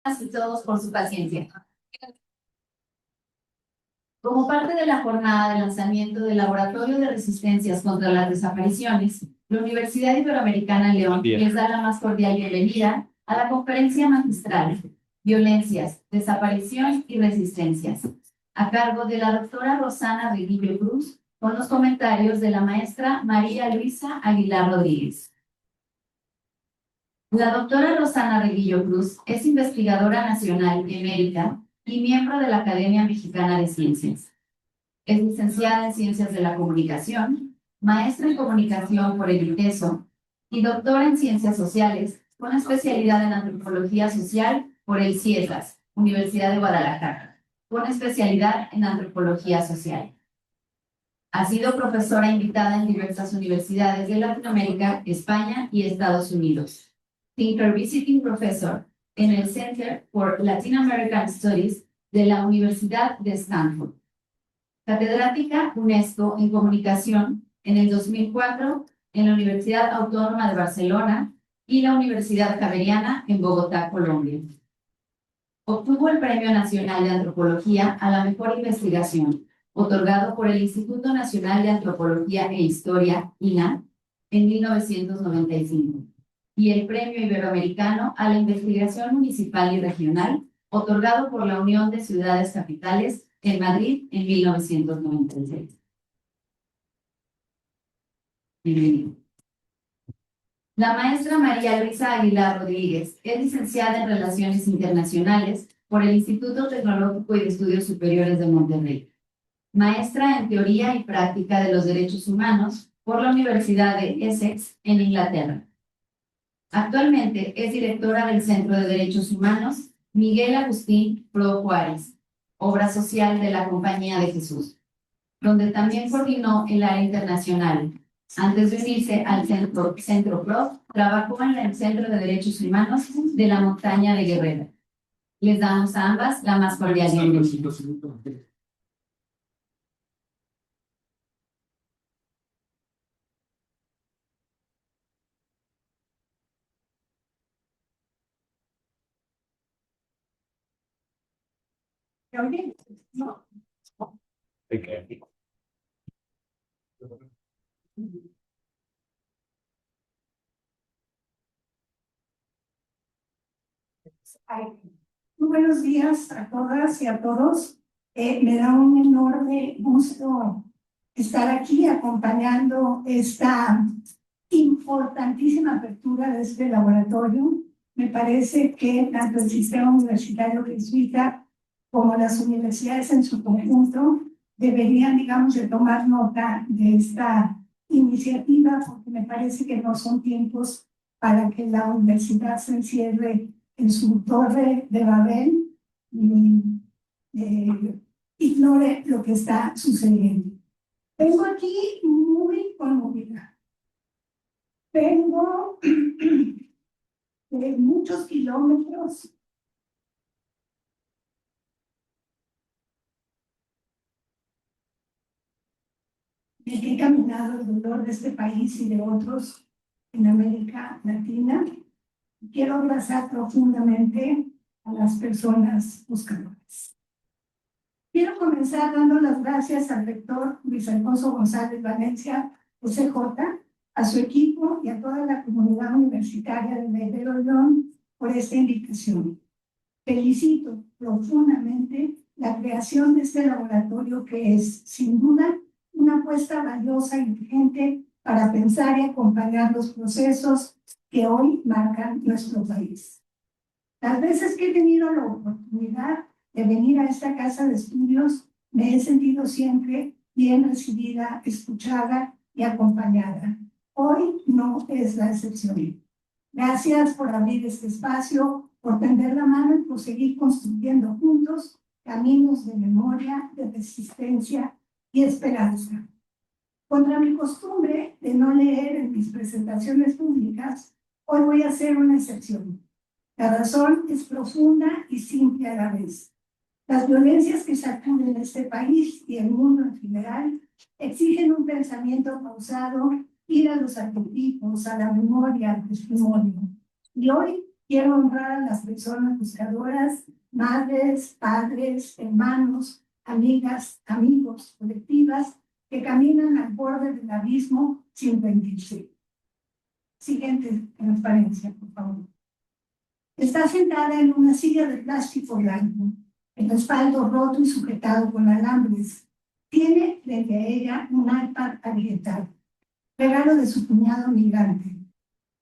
Gracias a todos por su paciencia. Como parte de la jornada de lanzamiento del Laboratorio de Resistencias contra las Desapariciones, la Universidad Iberoamericana en León les da la más cordial bienvenida a la conferencia magistral Violencias, Desaparición y Resistencias, a cargo de la doctora Rosana Reguillo Cruz, con los comentarios de la maestra María Luisa Aguilar Rodríguez. La doctora Rosana Reguillo Cruz es investigadora nacional emérita y miembro de la Academia Mexicana de Ciencias. Es licenciada en Ciencias de la Comunicación, maestra en Comunicación por el ITESO y doctora en Ciencias Sociales con especialidad en Antropología Social por el CIESAS, Universidad de Guadalajara, con especialidad en Antropología Social. Ha sido profesora invitada en diversas universidades de Latinoamérica, España y Estados Unidos. Thinker Visiting Professor en el Center for Latin American Studies de la Universidad de Stanford. Catedrática UNESCO en Comunicación en el 2004 en la Universidad Autónoma de Barcelona y la Universidad Javeriana en Bogotá, Colombia. Obtuvo el Premio Nacional de Antropología a la Mejor Investigación, otorgado por el Instituto Nacional de Antropología e Historia, INAH, en 1995. Y el Premio Iberoamericano a la Investigación Municipal y Regional, otorgado por la Unión de Ciudades Capitales en Madrid en 1996. Bienvenido. La maestra María Luisa Aguilar Rodríguez es licenciada en Relaciones Internacionales por el Instituto Tecnológico y de Estudios Superiores de Monterrey. Maestra en Teoría y Práctica de los Derechos Humanos por la Universidad de Essex en Inglaterra. Actualmente es directora del Centro de Derechos Humanos Miguel Agustín Pro Juárez, obra social de la Compañía de Jesús, donde también coordinó el área internacional. Antes de unirse al Centro Pro, trabajó en el Centro de Derechos Humanos de la Montaña de Guerrero. Les damos a ambas la más cordial bienvenida. No. Okay. Muy buenos días a todas y a todos. Me da un enorme gusto estar aquí acompañando esta importantísima apertura de este laboratorio. Me parece que tanto el sistema universitario jesuita como las universidades en su conjunto deberían, digamos, de tomar nota de esta iniciativa, porque me parece que no son tiempos para que la universidad se encierre en su torre de Babel y ignore lo que está sucediendo. Vengo aquí muy conmovida. Vengo de muchos kilómetros de que he caminado el dolor de este país y de otros en América Latina. Quiero abrazar profundamente a las personas buscadoras. Quiero comenzar dando las gracias al rector Luis Alfonso González Valencia, UCJ, a su equipo y a toda la comunidad universitaria de la Ibero León por esta invitación. Felicito profundamente la creación de este laboratorio que es, sin duda, una apuesta valiosa y urgente para pensar y acompañar los procesos que hoy marcan nuestro país. Las veces que he tenido la oportunidad de venir a esta casa de estudios, me he sentido siempre bien recibida, escuchada y acompañada. Hoy no es la excepción. Gracias por abrir este espacio, por tender la mano y por seguir construyendo juntos caminos de memoria, de resistencia y esperanza. Contra mi costumbre de no leer en mis presentaciones públicas, hoy voy a hacer una excepción. La razón es profunda y simple a la vez. Las violencias que sacuden este país y el mundo en general exigen un pensamiento pausado, ir a los arquetipos, a la memoria, al testimonio. Y hoy Quiero honrar a las personas buscadoras, madres, padres, hermanos, amigas, amigos, colectivas, que caminan al borde del abismo sin rendirse. Siguiente transparencia, por favor. Está sentada en una silla de plástico blanco, el respaldo roto y sujetado con alambres. Tiene frente a ella un iPad agrietar, regalo de su cuñado migrante,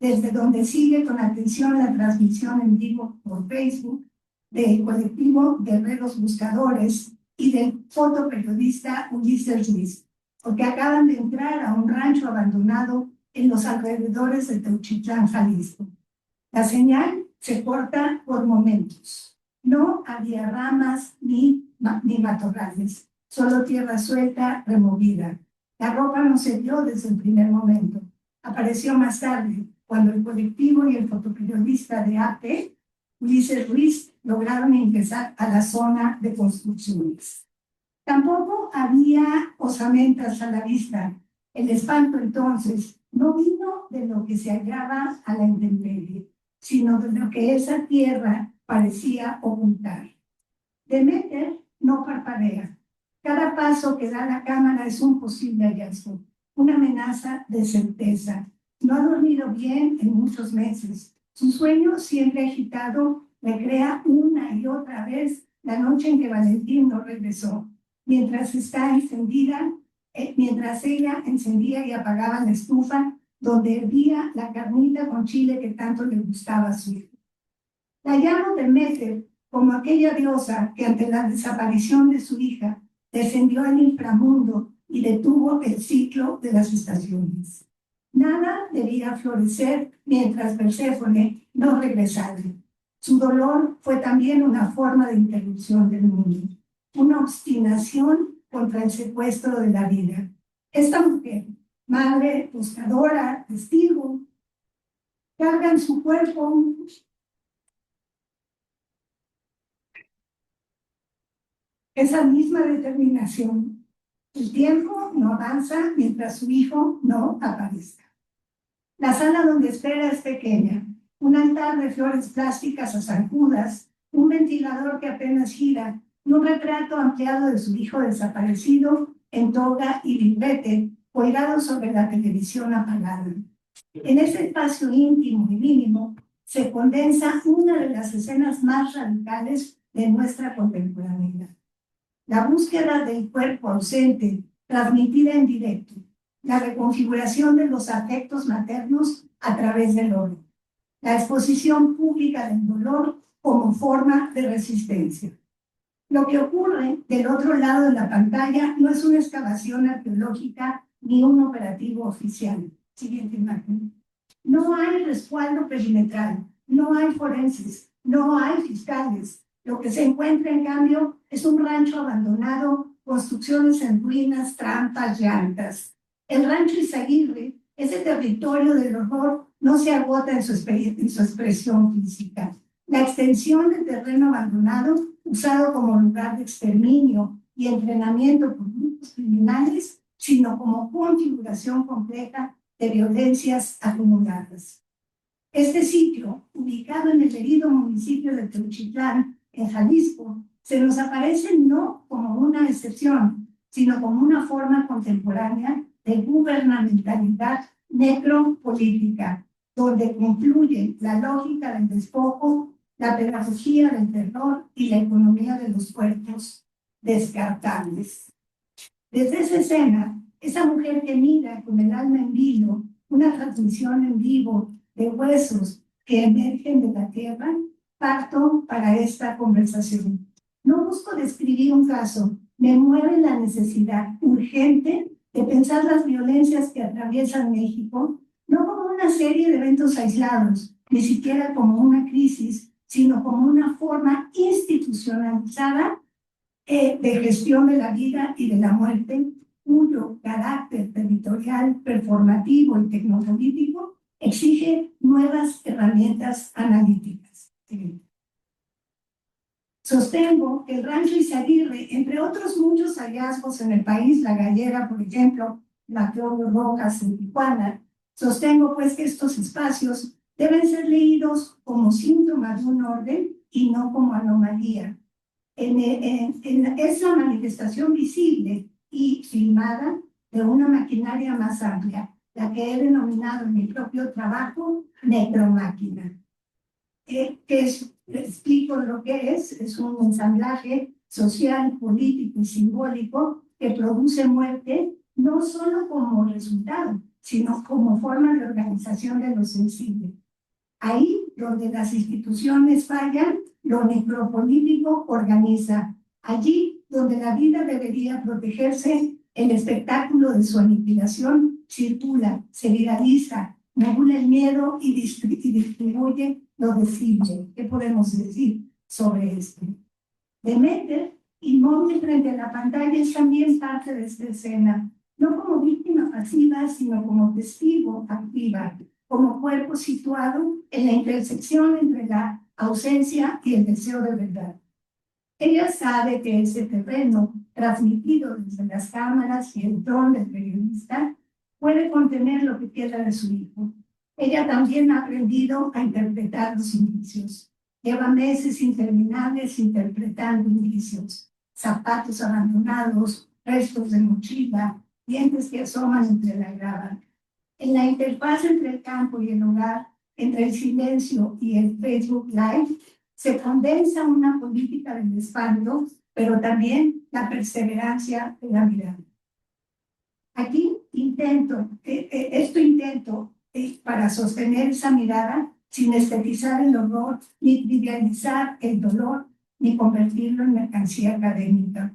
desde donde sigue con atención la transmisión en vivo por Facebook del colectivo Guerreros Buscadores y del fotoperiodista Ulises Ruiz, porque acaban de entrar a un rancho abandonado en los alrededores de Teuchitlán, Jalisco. La señal se corta por momentos. No había ramas ni matorrales, solo tierra suelta, removida. La ropa no se vio desde el primer momento. Apareció más tarde, cuando el colectivo y el fotoperiodista de AP, Ulises Ruiz, lograron ingresar a la zona de construcciones. Tampoco había osamentas a la vista. El espanto entonces no vino de lo que se hallaba a la intemperie, sino de lo que esa tierra parecía ocultar. Demeter no parpadea. Cada paso que da la cámara es un posible hallazgo, una amenaza de certeza. No ha dormido bien en muchos meses. Su sueño, siempre agitado, recrea una y otra vez la noche en que Valentín no regresó, mientras ella encendía y apagaba la estufa donde hervía la carnita con chile que tanto le gustaba a su hijo. La llamo Demeter como aquella diosa que ante la desaparición de su hija descendió al inframundo y detuvo el ciclo de las estaciones. Nada debía florecer mientras Perséfone no regresara. Su dolor fue también una forma de interrupción del mundo, una obstinación contra el secuestro de la vida. Esta mujer, madre, buscadora, testigo, carga en su cuerpo esa misma determinación. El tiempo no avanza mientras su hijo no aparezca. La sala donde espera es pequeña, un altar de flores plásticas a zancudas, un ventilador que apenas gira y un retrato ampliado de su hijo desaparecido en toga y librete colgado sobre la televisión apagada. En ese espacio íntimo y mínimo se condensa una de las escenas más radicales de nuestra contemporaneidad. La búsqueda del cuerpo ausente, transmitida en directo, la reconfiguración de los afectos maternos a través del oro, la exposición pública del dolor como forma de resistencia. Lo que ocurre del otro lado de la pantalla no es una excavación arqueológica ni un operativo oficial. Siguiente imagen. No hay respaldo perimetral, no hay forenses, no hay fiscales. Lo que se encuentra, en cambio, es un rancho abandonado, construcciones en ruinas, trampas, llantas. El rancho Izaguirre, ese territorio del horror, no se agota en su expresión física. La extensión del terreno abandonado, usado como lugar de exterminio y entrenamiento por grupos criminales, sino como configuración completa de violencias acumuladas. Este sitio, ubicado en el herido municipio de Teuchitlán, en Jalisco, se nos aparece no como una excepción, sino como una forma contemporánea de gubernamentalidad necropolítica, donde confluyen la lógica del despojo, la pedagogía del terror y la economía de los cuerpos descartables. Desde esa escena, esa mujer que mira con el alma en vilo una transmisión en vivo de huesos que emergen de la tierra, parto para esta conversación. No busco describir un caso, me mueve la necesidad urgente de pensar las violencias que atraviesan México, no como una serie de eventos aislados, ni siquiera como una crisis, sino como una forma institucionalizada de gestión de la vida y de la muerte, cuyo carácter territorial, performativo y tecnopolítico exige nuevas herramientas analíticas. Sostengo que el rancho Izaguirre, entre otros muchos hallazgos en el país, La Gallera, por ejemplo, la Claudio Rojas en Tijuana, sostengo pues que estos espacios Deben ser leídos como síntoma de un orden y no como anomalía. Es la manifestación visible y filmada de una maquinaria más amplia, la que he denominado en mi propio trabajo necromáquina. Explico lo que es un ensamblaje social, político y simbólico que produce muerte no solo como resultado, sino como forma de organización de lo sensible. Ahí donde las instituciones fallan, lo necropolítico organiza. Allí donde la vida debería protegerse, el espectáculo de su aniquilación circula, se viraliza, regula el miedo y distribuye lo decible. ¿Qué podemos decir sobre esto? Demeter, inmóvil frente a la pantalla, es también parte de esta escena, no como víctima pasiva, sino como testigo activa, como cuerpo situado en la intersección entre la ausencia y el deseo de verdad. Ella sabe que ese terreno, transmitido desde las cámaras y el dron del periodista, puede contener lo que queda de su hijo. Ella también ha aprendido a interpretar los indicios. Lleva meses interminables interpretando indicios, zapatos abandonados, restos de mochila, dientes que asoman entre la grava. En la interfaz entre el campo y el hogar, entre el silencio y el Facebook Live, se condensa una política del espanto, pero también la perseverancia de la mirada. Aquí intento para sostener esa mirada sin estetizar el horror, ni trivializar el dolor, ni convertirlo en mercancía académica.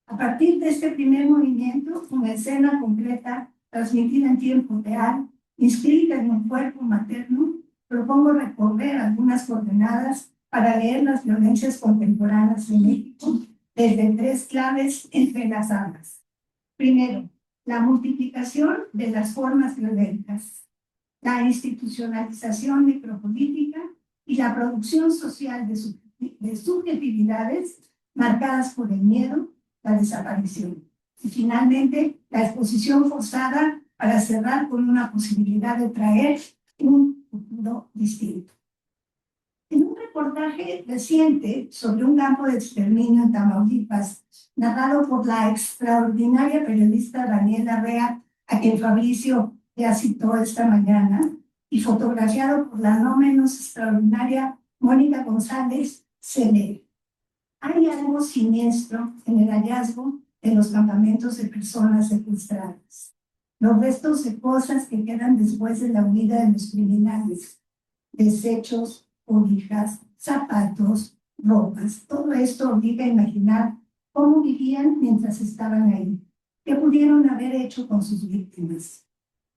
A partir de este primer movimiento, una escena completa, transmitida en tiempo real, inscrita en un cuerpo materno, propongo recorrer algunas coordenadas para leer las violencias contemporáneas en México desde tres claves entrelazadas. Primero, la multiplicación de las formas violentas, la institucionalización necropolítica y la producción social de subjetividades marcadas por el miedo, la desaparición. Y finalmente, la exposición forzada para cerrar con una posibilidad de traer un futuro distinto. En un reportaje reciente sobre un campo de exterminio en Tamaulipas, narrado por la extraordinaria periodista Daniela Rea, a quien Fabricio ya citó esta mañana, y fotografiado por la no menos extraordinaria Mónica González, se lee: hay algo siniestro en el hallazgo de los campamentos de personas secuestradas, los restos de cosas que quedan después de la huida de los criminales, desechos, cobijas, zapatos, ropas. Todo esto obliga a imaginar cómo vivían mientras estaban ahí, qué pudieron haber hecho con sus víctimas.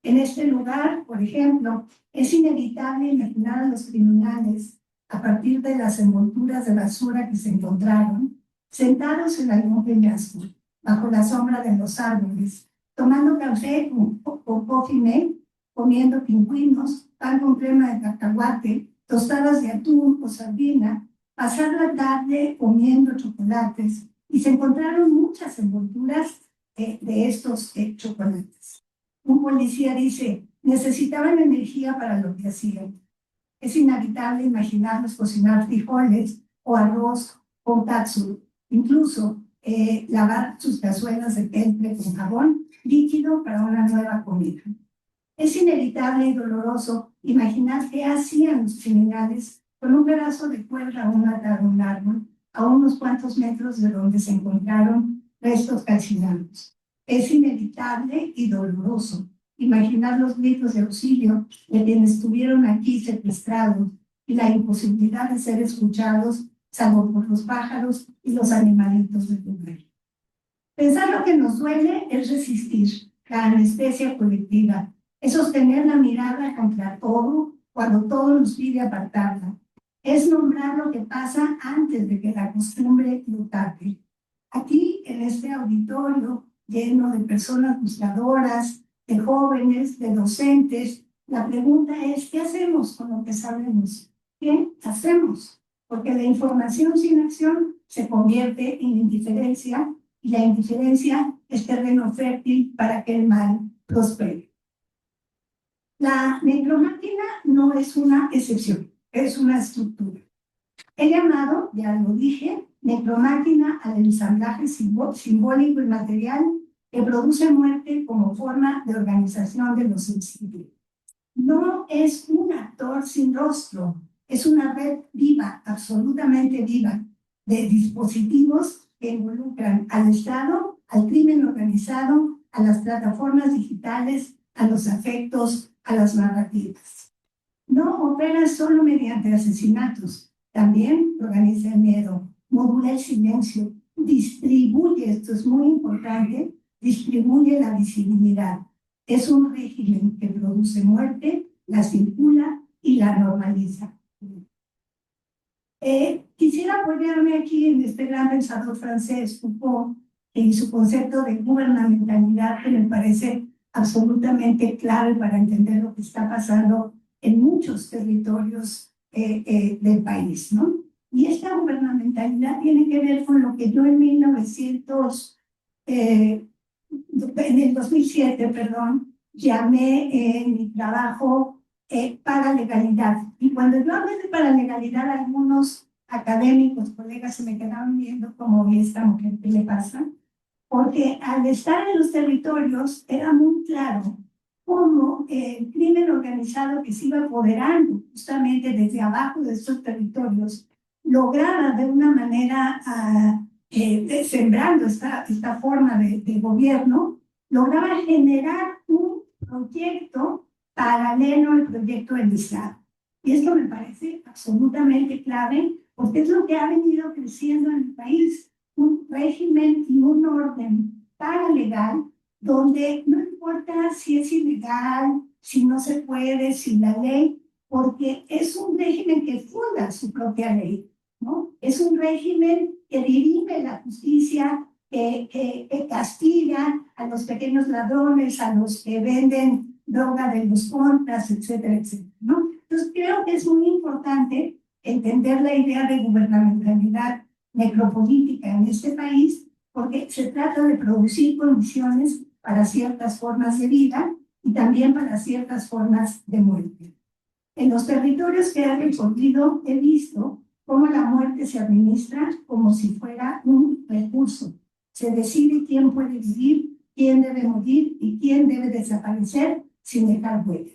En este lugar, por ejemplo, es inevitable imaginar a los criminales, a partir de las envolturas de basura que se encontraron, sentados en algún peñasco, bajo la sombra de los árboles, tomando café con coffee mate, comiendo pingüinos, pan con crema de cacahuate, tostadas de atún o sardina, pasar la tarde comiendo chocolates, y se encontraron muchas envolturas de estos chocolates. Un policía dice: necesitaban energía para lo que hacían. Es inevitable imaginarlos cocinar frijoles o arroz con katsu, incluso lavar sus cazuelas de peltre con jabón líquido para una nueva comida. Es inevitable y doloroso imaginar qué hacían los criminales con un pedazo de cuerda aún atado a un árbol, a unos cuantos metros de donde se encontraron restos calcinados. Es inevitable y doloroso imaginar los gritos de auxilio de quienes estuvieron aquí secuestrados y la imposibilidad de ser escuchados, salvo por los pájaros y los animalitos del lugar. Pensar lo que nos duele es resistir la anestesia colectiva, es sostener la mirada contra todo cuando todo nos pide apartarla, es nombrar lo que pasa antes de que la costumbre lo tape. Aquí, en este auditorio lleno de personas buscadoras, de jóvenes, de docentes, la pregunta es: ¿qué hacemos con lo que sabemos? ¿Qué hacemos? Porque la información sin acción se convierte en indiferencia, y la indiferencia es terreno fértil para que el mal prospere. La necromáquina no es una excepción, es una estructura. He llamado, ya lo dije, necromáquina al ensamblaje simbólico y material que produce muerte como forma de organización de los sensibles. No es un actor sin rostro, es una red viva, absolutamente viva, de dispositivos que involucran al Estado, al crimen organizado, a las plataformas digitales, a los afectos, a las narrativas. No opera solo mediante asesinatos, también organiza el miedo, modula el silencio, distribuye, esto es muy importante, distribuye la visibilidad. Es un régimen que produce muerte, la circula y la normaliza. Quisiera apoyarme aquí en este gran pensador francés, Foucault, en su concepto de gubernamentalidad, que me parece absolutamente clave para entender lo que está pasando en muchos territorios del país, ¿no? Y esta gubernamentalidad tiene que ver con lo que yo en el 2007, perdón, llamé en mi trabajo paralegalidad. Y cuando yo hablé de paralegalidad, algunos académicos, colegas, se me quedaban viendo como, ¿y esta mujer qué le pasa? Porque al estar en los territorios era muy claro cómo el crimen organizado que se iba apoderando justamente desde abajo de estos territorios lograba de una manera, sembrando esta forma de gobierno, lograba generar un proyecto paralelo al proyecto del Estado. Y esto me parece absolutamente clave porque es lo que ha venido creciendo en el país, un régimen y un orden paralegal donde no importa si es ilegal, si no se puede, si la ley, porque es un régimen que funda su propia ley, ¿no? Es un régimen que dirime la justicia, que castiga a los pequeños ladrones, a los que venden droga de los contras, etcétera, etcétera, ¿no? Entonces creo que es muy importante entender la idea de gubernamentalidad necropolítica en este país, porque se trata de producir condiciones para ciertas formas de vida y también para ciertas formas de muerte. En los territorios que he recorrido he visto cómo la muerte se administra como si fuera un recurso. Se decide quién puede vivir, quién debe morir y quién debe desaparecer sin dejar huella.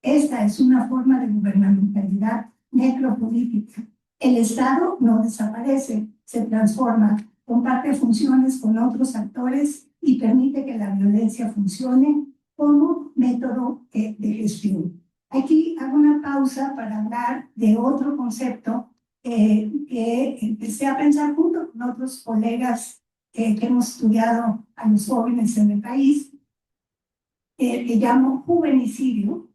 Esta es una forma de gubernamentalidad necropolítica. El Estado no desaparece, se transforma, comparte funciones con otros actores y permite que la violencia funcione como método de gestión. Aquí hago una pausa para hablar de otro concepto que empecé a pensar junto con otros colegas que hemos estudiado a los jóvenes en el país, que llamo juvenicidio,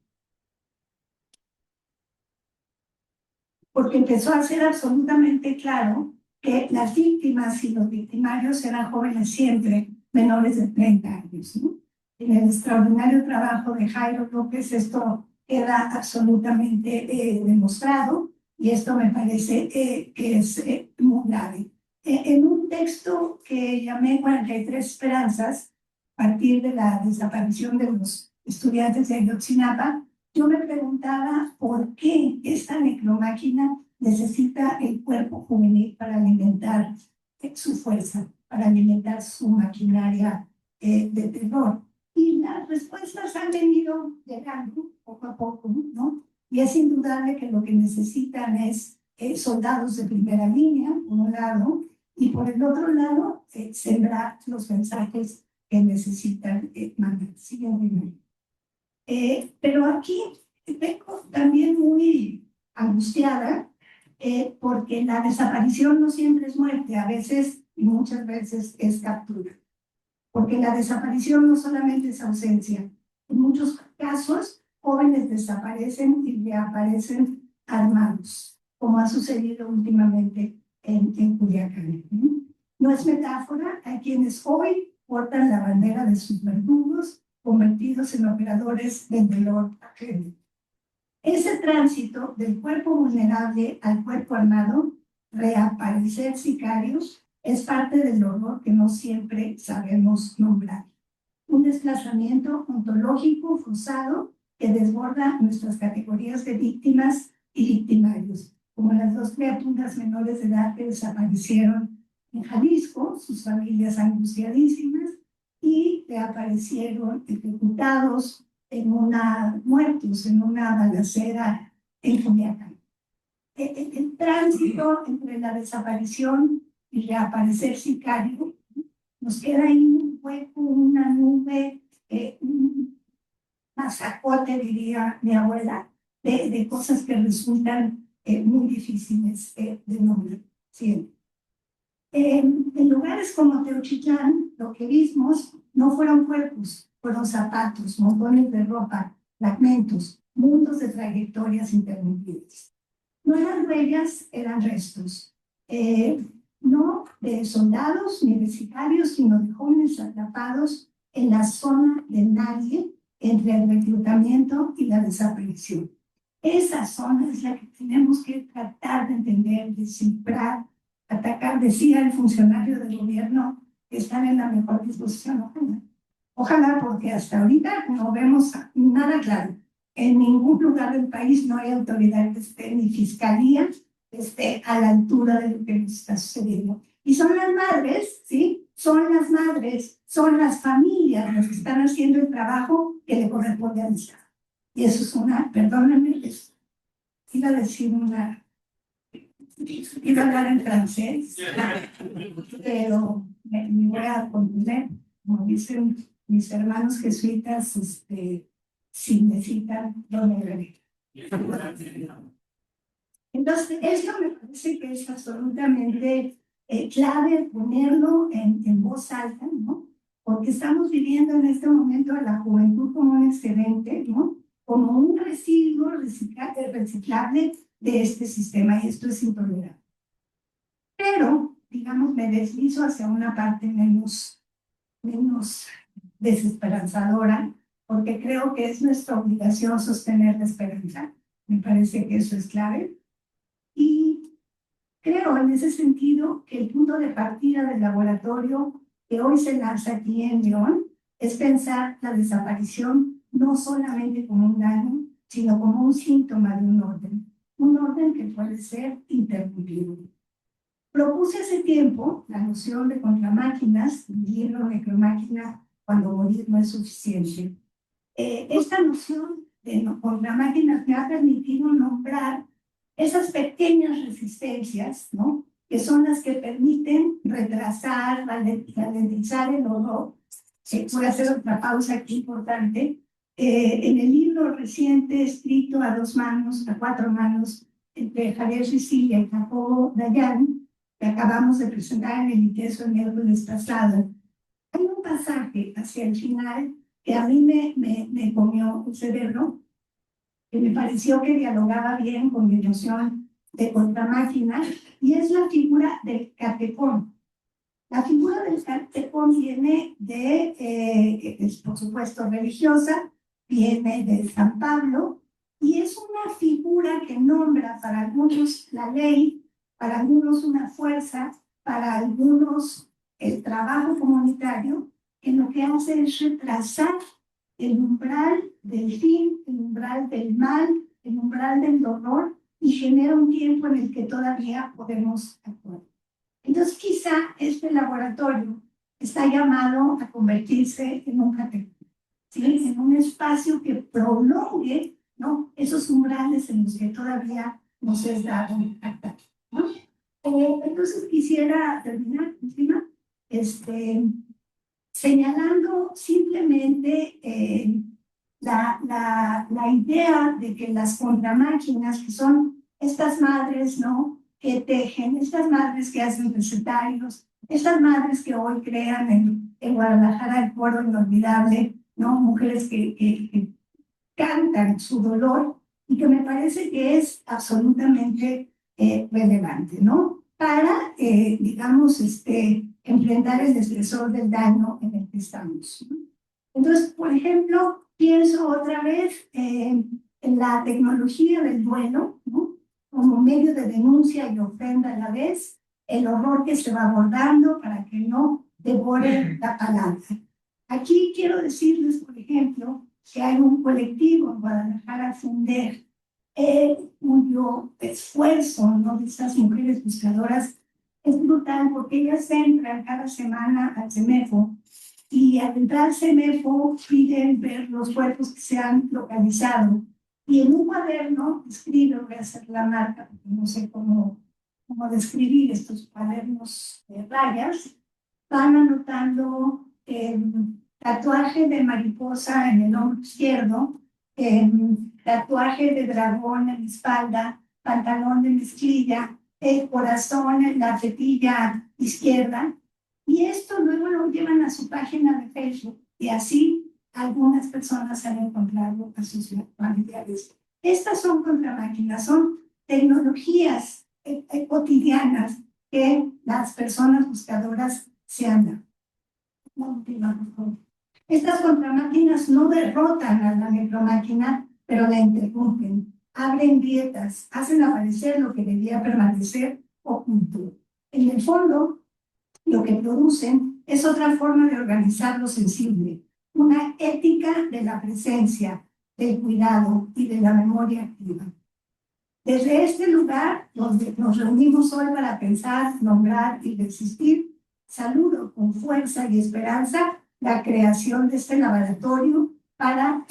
porque empezó a ser absolutamente claro que las víctimas y los victimarios eran jóvenes siempre menores de 30 años, ¿no? En el extraordinario trabajo de Jairo López esto queda absolutamente demostrado y esto me parece que es muy grave. En un texto que llamé 43 Esperanzas, a partir de la desaparición de los estudiantes de Ayotzinapa, yo me preguntaba por qué esta necromáquina necesita el cuerpo juvenil para alimentar su fuerza, para alimentar su maquinaria de terror. Y las respuestas han venido llegando poco a poco, ¿no? Y es indudable que lo que necesitan es soldados de primera línea, por un lado, y por el otro lado, sembrar los mensajes que necesitan mandar. Siguiente. Pero aquí vengo también muy angustiada porque la desaparición no siempre es muerte, a veces y muchas veces es captura. Porque la desaparición no solamente es ausencia. En muchos casos, jóvenes desaparecen y reaparecen armados, como ha sucedido últimamente en Culiacán. No es metáfora, hay quienes hoy portan la bandera de sus verdugos convertidos en operadores del dolor ajeno. Ese tránsito del cuerpo vulnerable al cuerpo armado, reaparecer sicarios, es parte del horror que no siempre sabemos nombrar. Un desplazamiento ontológico forzado que desborda nuestras categorías de víctimas y victimarios, como las dos criaturas menores de edad que desaparecieron en Jalisco, sus familias angustiadísimas, y que aparecieron ejecutados muertos en una balacera en Culiacán. El tránsito entre la desaparición y reaparecer sicario, nos queda ahí un hueco, una nube, un masacote, diría mi abuela, de cosas que resultan muy difíciles de nombrar siempre. En lugares como Teochitlán, lo que vimos no fueron cuerpos, fueron zapatos, montones de ropa, fragmentos, mundos de trayectorias interrumpidas. No eran huellas, eran restos. No de soldados ni de sicarios, sino de jóvenes atrapados en la zona de nadie entre el reclutamiento y la desaparición. Esa zona es la que tenemos que tratar de entender, descifrar, atacar. Decía el funcionario del gobierno que están en la mejor disposición. Ojalá, ojalá, porque hasta ahorita no vemos nada claro. En ningún lugar del país no hay autoridad que esté, ni fiscalía que esté a la altura de lo que nos está sucediendo. Y son las madres, ¿sí? Son las madres, son las familias las que están haciendo el trabajo que le corresponde al Estado. Y eso es una, perdónenme, iba a decir una, iba a hablar en francés, pero me voy a contener, como dicen mis hermanos jesuitas, si necesitan, no me veré. Entonces, esto me parece que es absolutamente clave ponerlo en voz alta, ¿no? Porque estamos viviendo en este momento a la juventud como un excedente, ¿no? Como un residuo reciclable de este sistema, y esto es intolerable. Pero, digamos, me deslizo hacia una parte menos desesperanzadora, porque creo que es nuestra obligación sostener la esperanza. Me parece que eso es clave. Y creo en ese sentido que el punto de partida del laboratorio que hoy se lanza aquí en León es pensar la desaparición no solamente como un daño, sino como un síntoma de un orden que puede ser interrumpido. Propuse hace tiempo la noción de contramáquinas, mi libro Necromáquina, cuando morir no es suficiente. Esta noción de contramáquinas me ha permitido nombrar esas pequeñas resistencias, ¿no? Que son las que permiten retrasar, ralentizar el horror. Voy a hacer otra pausa aquí importante. En el libro reciente escrito a 2 manos, a 4 manos, entre Javier Sicilia y Jacobo Dayan, que acabamos de presentar en el ITESO el miércoles pasado, hay un pasaje hacia el final que a mí me comió el cerebro, que me pareció que dialogaba bien con mi noción de contramáquina, y es la figura del catecón. La figura del catecón viene es por supuesto religiosa, viene de San Pablo, y es una figura que nombra para algunos la ley, para algunos una fuerza, para algunos el trabajo comunitario, que lo que hace es retrasar el umbral del fin, el umbral del mal, el umbral del dolor, y genera un tiempo en el que todavía podemos actuar. Entonces, quizá este laboratorio está llamado a convertirse en un catecón, ¿sí? En un espacio que prolongue, ¿no?, esos umbrales en los que todavía nos es dado actuar, ¿no? Entonces, quisiera terminar encima, señalando simplemente la idea de que las contramáquinas, que son estas madres, ¿no?, que tejen, estas madres que hacen recetarios, estas madres que hoy crean en Guadalajara el Coro Inolvidable, ¿no?, mujeres que cantan su dolor, y que me parece que es absolutamente relevante, ¿no?, para, digamos, enfrentar el estresor del daño en el que estamos, ¿no? Entonces, por ejemplo, pienso otra vez en la tecnología del duelo, ¿no?, como medio de denuncia y ofrenda a la vez, el horror que se va abordando para que no devore la palabra. Aquí quiero decirles, por ejemplo, que hay un colectivo en Guadalajara, Funder, cuyo esfuerzo, ¿no?, de estas mujeres buscadoras es brutal, porque ellas entran cada semana al CEMEFO y al entrar al CEMEFO piden ver los cuerpos que se han localizado. Y en un cuaderno escriben, voy a hacer la marca, porque no sé cómo describir estos cuadernos de rayas, van anotando tatuaje de mariposa en el hombro izquierdo, tatuaje de dragón en la espalda, pantalón de mezclilla, el corazón en la tetilla izquierda, y esto luego lo llevan a su página de Facebook, y así algunas personas han encontrado a sus familiares. Estas son contramáquinas, son tecnologías cotidianas que las personas buscadoras se han dado. Estas contramáquinas no derrotan a la necromáquina, pero la interrumpen, abren grietas, hacen aparecer lo que debía permanecer oculto. En el fondo, lo que producen es otra forma de organizar lo sensible, una ética de la presencia, del cuidado y de la memoria activa. Desde este lugar, donde nos reunimos hoy para pensar, nombrar y resistir, saludo con fuerza y esperanza la creación de este laboratorio para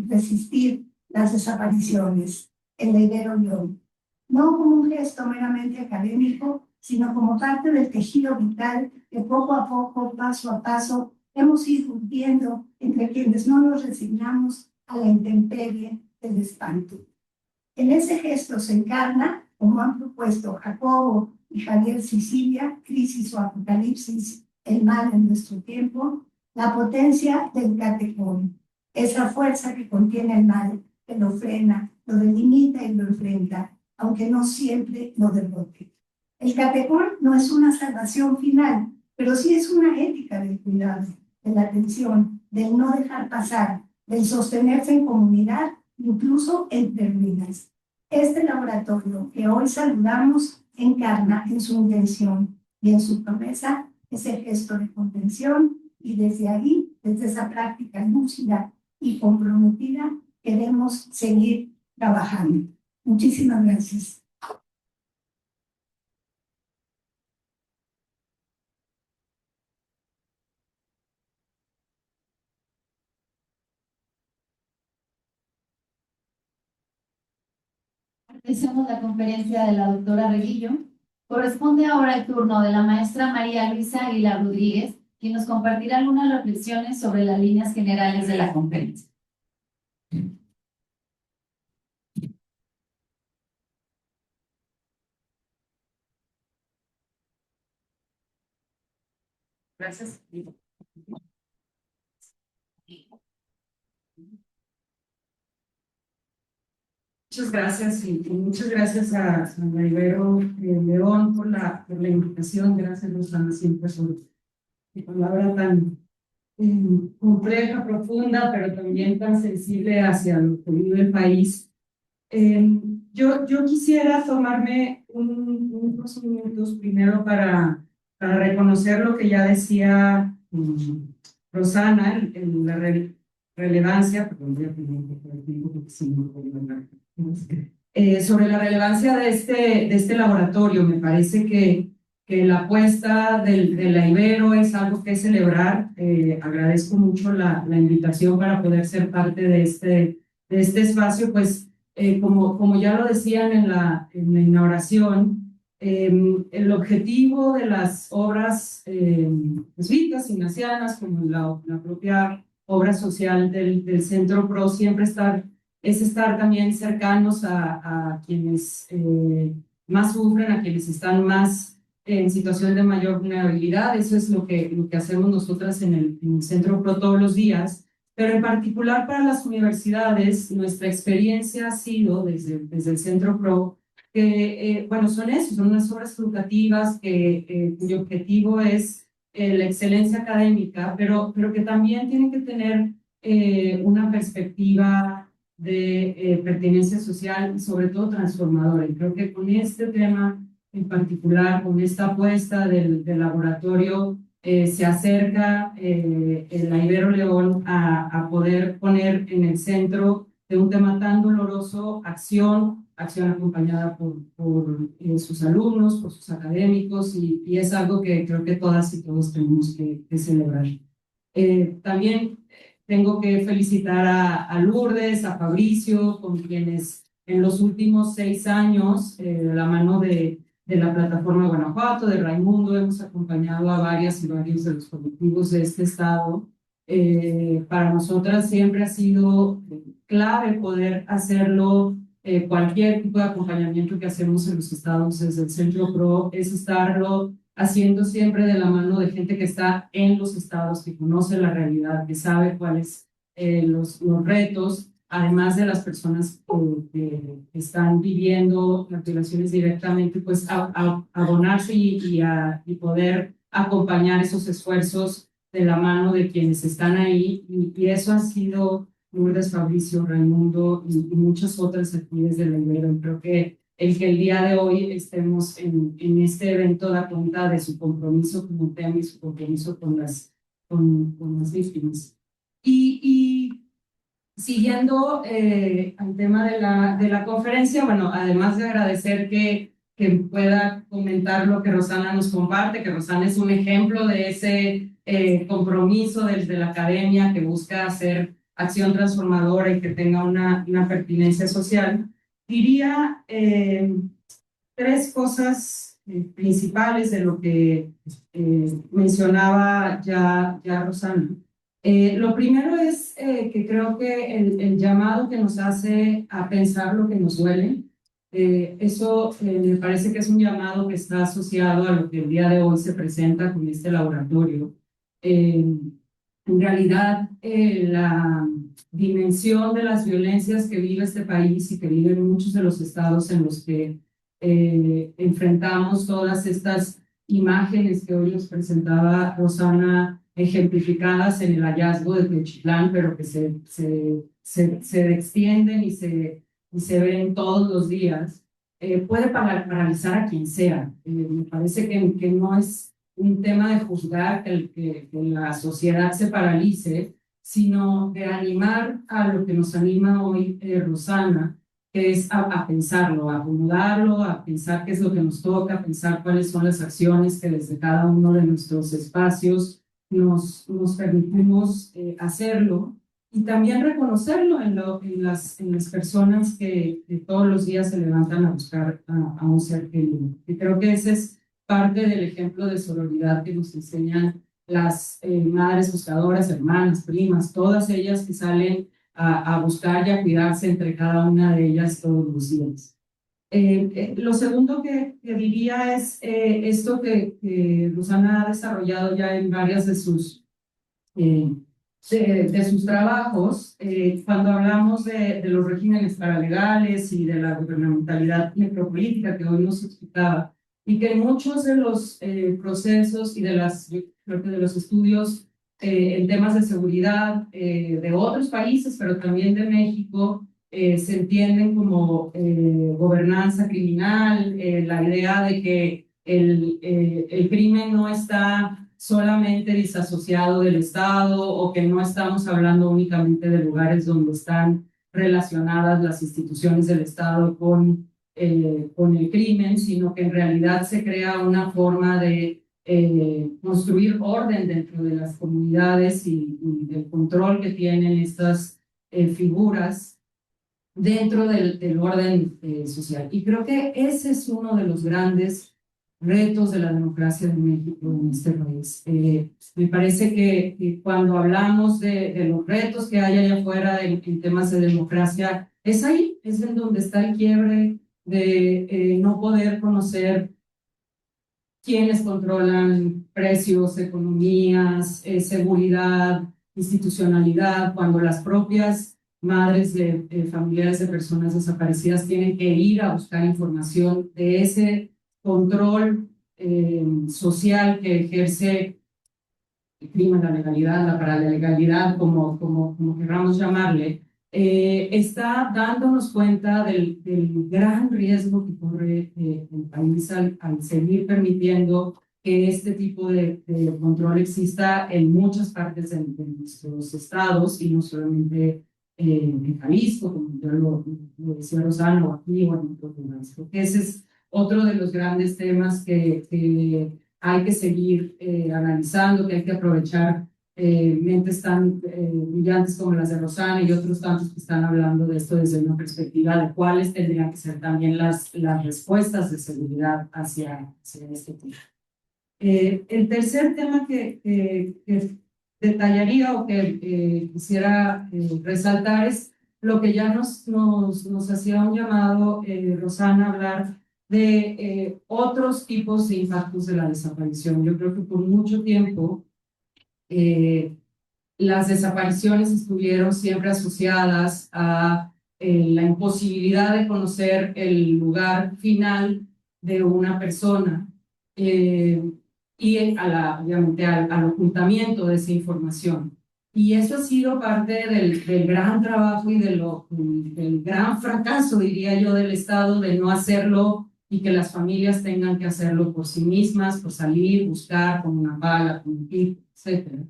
resistir las desapariciones, el Leidero León. No como un gesto meramente académico, sino como parte del tejido vital que poco a poco, paso a paso, hemos ido viendo entre quienes no nos resignamos a la intemperie del espanto. En ese gesto se encarna, como han propuesto Jacobo y Javier Sicilia, Crisis o Apocalipsis, el mal en nuestro tiempo, la potencia del catecón, esa fuerza que contiene el mal, que lo frena, lo delimita y lo enfrenta, aunque no siempre lo derrote. El catecón no es una salvación final, pero sí es una ética del cuidado, de la atención, del no dejar pasar, del sostenerse en comunidad, incluso entre ruinas. Este laboratorio que hoy saludamos encarna en su intención y en su promesa ese gesto de contención, y desde ahí, desde esa práctica lúcida y comprometida, queremos seguir trabajando. Muchísimas gracias. Agradecemos la conferencia de la doctora Reguillo. Corresponde ahora el turno de la maestra María Luisa Aguilar Rodríguez, quien nos compartirá algunas reflexiones sobre las líneas generales de la conferencia. Gracias. Muchas gracias y muchas gracias a Maribero León por la invitación. Gracias, Rosana, siempre por tu palabra tan compleja, profunda, pero también tan sensible hacia lo que vive el país. Yo quisiera tomarme unos minutos primero para reconocer lo que ya decía Rosana en la relevancia, perdón, voy a pedir un poco de tiempo porque si no puedo hablar. Sobre la relevancia de este laboratorio. Me parece que la apuesta de la Ibero es algo que celebrar. Agradezco mucho la invitación para poder ser parte de este espacio, pues como ya lo decían en la inauguración, el objetivo de las obras jesuitas, ignacianas, como la propia obra social del Centro PRO, siempre es estar también cercanos a quienes más sufren, a quienes están más en situación de mayor vulnerabilidad. Eso es lo que hacemos nosotras en el Centro PRO todos los días, pero en particular para las universidades, nuestra experiencia ha sido desde el Centro PRO que, bueno, son unas obras educativas cuyo objetivo es la excelencia académica, pero que también tienen que tener una perspectiva de pertenencia social y sobre todo transformadora. Y creo que con este tema en particular, con esta apuesta del laboratorio, se acerca la Ibero León a poder poner en el centro de un tema tan doloroso acción acompañada por sus alumnos, por sus académicos, y es algo que creo que todas y todos tenemos que celebrar. También tengo que felicitar a Lourdes, a Fabricio, con quienes en los últimos 6 años, de la mano de la plataforma Guanajuato, de Raimundo, hemos acompañado a varias y varios de los colectivos de este estado. Para nosotras siempre ha sido clave poder hacerlo. Cualquier tipo de acompañamiento que hacemos en los estados desde el Centro PRO es estarlo haciendo siempre de la mano de gente que está en los estados, que conoce la realidad, que sabe cuáles los retos, además de las personas que están viviendo las violaciones directamente, pues abonarse y poder acompañar esos esfuerzos de la mano de quienes están ahí, y eso ha sido Lourdes, Fabricio, Raimundo y muchas otras actividades de la Ibero. Creo que el día de hoy estemos en este evento da cuenta de su compromiso con el tema y su compromiso con las víctimas. Y siguiendo al tema de la conferencia, bueno, además de agradecer que pueda comentar lo que Rosana nos comparte, que Rosana es un ejemplo de ese compromiso desde la academia que busca hacer acción transformadora y que tenga una pertinencia social, diría 3 cosas principales de lo que mencionaba ya Rosana. Lo primero es que creo que el llamado que nos hace a pensar lo que nos duele, eso me parece que es un llamado que está asociado a lo que el día de hoy se presenta con este laboratorio. En realidad, la dimensión de las violencias que vive este país y que viven muchos de los estados en los que enfrentamos todas estas imágenes que hoy nos presentaba Rosana, ejemplificadas en el hallazgo de Techitlán, pero que se extienden y se ven todos los días, puede paralizar a quien sea. Me parece que no es un tema de juzgar que la sociedad se paralice, sino de animar a lo que nos anima hoy Rosana, que es a pensarlo, a acomodarlo, a pensar qué es lo que nos toca, a pensar cuáles son las acciones que desde cada uno de nuestros espacios nos permitimos hacerlo, y también reconocerlo en las personas que todos los días se levantan a buscar a un ser querido. Y creo que ese es parte del ejemplo de sororidad que nos enseñan las madres buscadoras, hermanas, primas, todas ellas que salen a buscar y a cuidarse entre cada una de ellas todos los días. Lo segundo que diría es esto que Rosana ha desarrollado ya en varias de sus trabajos, cuando hablamos de los regímenes paralegales y de la gubernamentalidad necropolítica que hoy nos explicaba, y que en muchos de los procesos y creo que de los estudios en temas de seguridad de otros países, pero también de México, se entienden como gobernanza criminal, la idea de que el crimen no está solamente disasociado del Estado, o que no estamos hablando únicamente de lugares donde están relacionadas las instituciones del Estado con el crimen, sino que en realidad se crea una forma de construir orden dentro de las comunidades y del control que tienen estas figuras dentro del orden social. Y creo que ese es uno de los grandes retos de la democracia de México en este país. Me parece que cuando hablamos de los retos que hay allá afuera en temas de democracia, es ahí, es en donde está el quiebre de no poder conocer quiénes controlan precios, economías, seguridad, institucionalidad, cuando las propias madres de familiares de personas desaparecidas tienen que ir a buscar información de ese control social que ejerce el crimen, la legalidad, la paralegalidad, como queramos llamarle, está dándonos cuenta del gran riesgo que corre el país al seguir permitiendo que este tipo de control exista en muchas partes de nuestros estados y no solamente en Jalisco, como ya lo decía Rosana, o aquí o en otros lugares. Porque ese es otro de los grandes temas que hay que seguir analizando, que hay que aprovechar mentes tan brillantes como las de Rosana y otros tantos que están hablando de esto desde una perspectiva de cuáles tendrían que ser también las respuestas de seguridad hacia este tema. El tercer tema que detallaría o que quisiera resaltar es lo que ya nos hacía un llamado, Rosana, hablar de otros tipos de impactos de la desaparición. Yo creo que por mucho tiempo las desapariciones estuvieron siempre asociadas a la imposibilidad de conocer el lugar final de una persona y obviamente al ocultamiento de esa información. Y eso ha sido parte del gran trabajo y del gran fracaso, diría yo, del Estado de no hacerlo y que las familias tengan que hacerlo por sí mismas, por salir, buscar con una pala, con un kit, etcétera.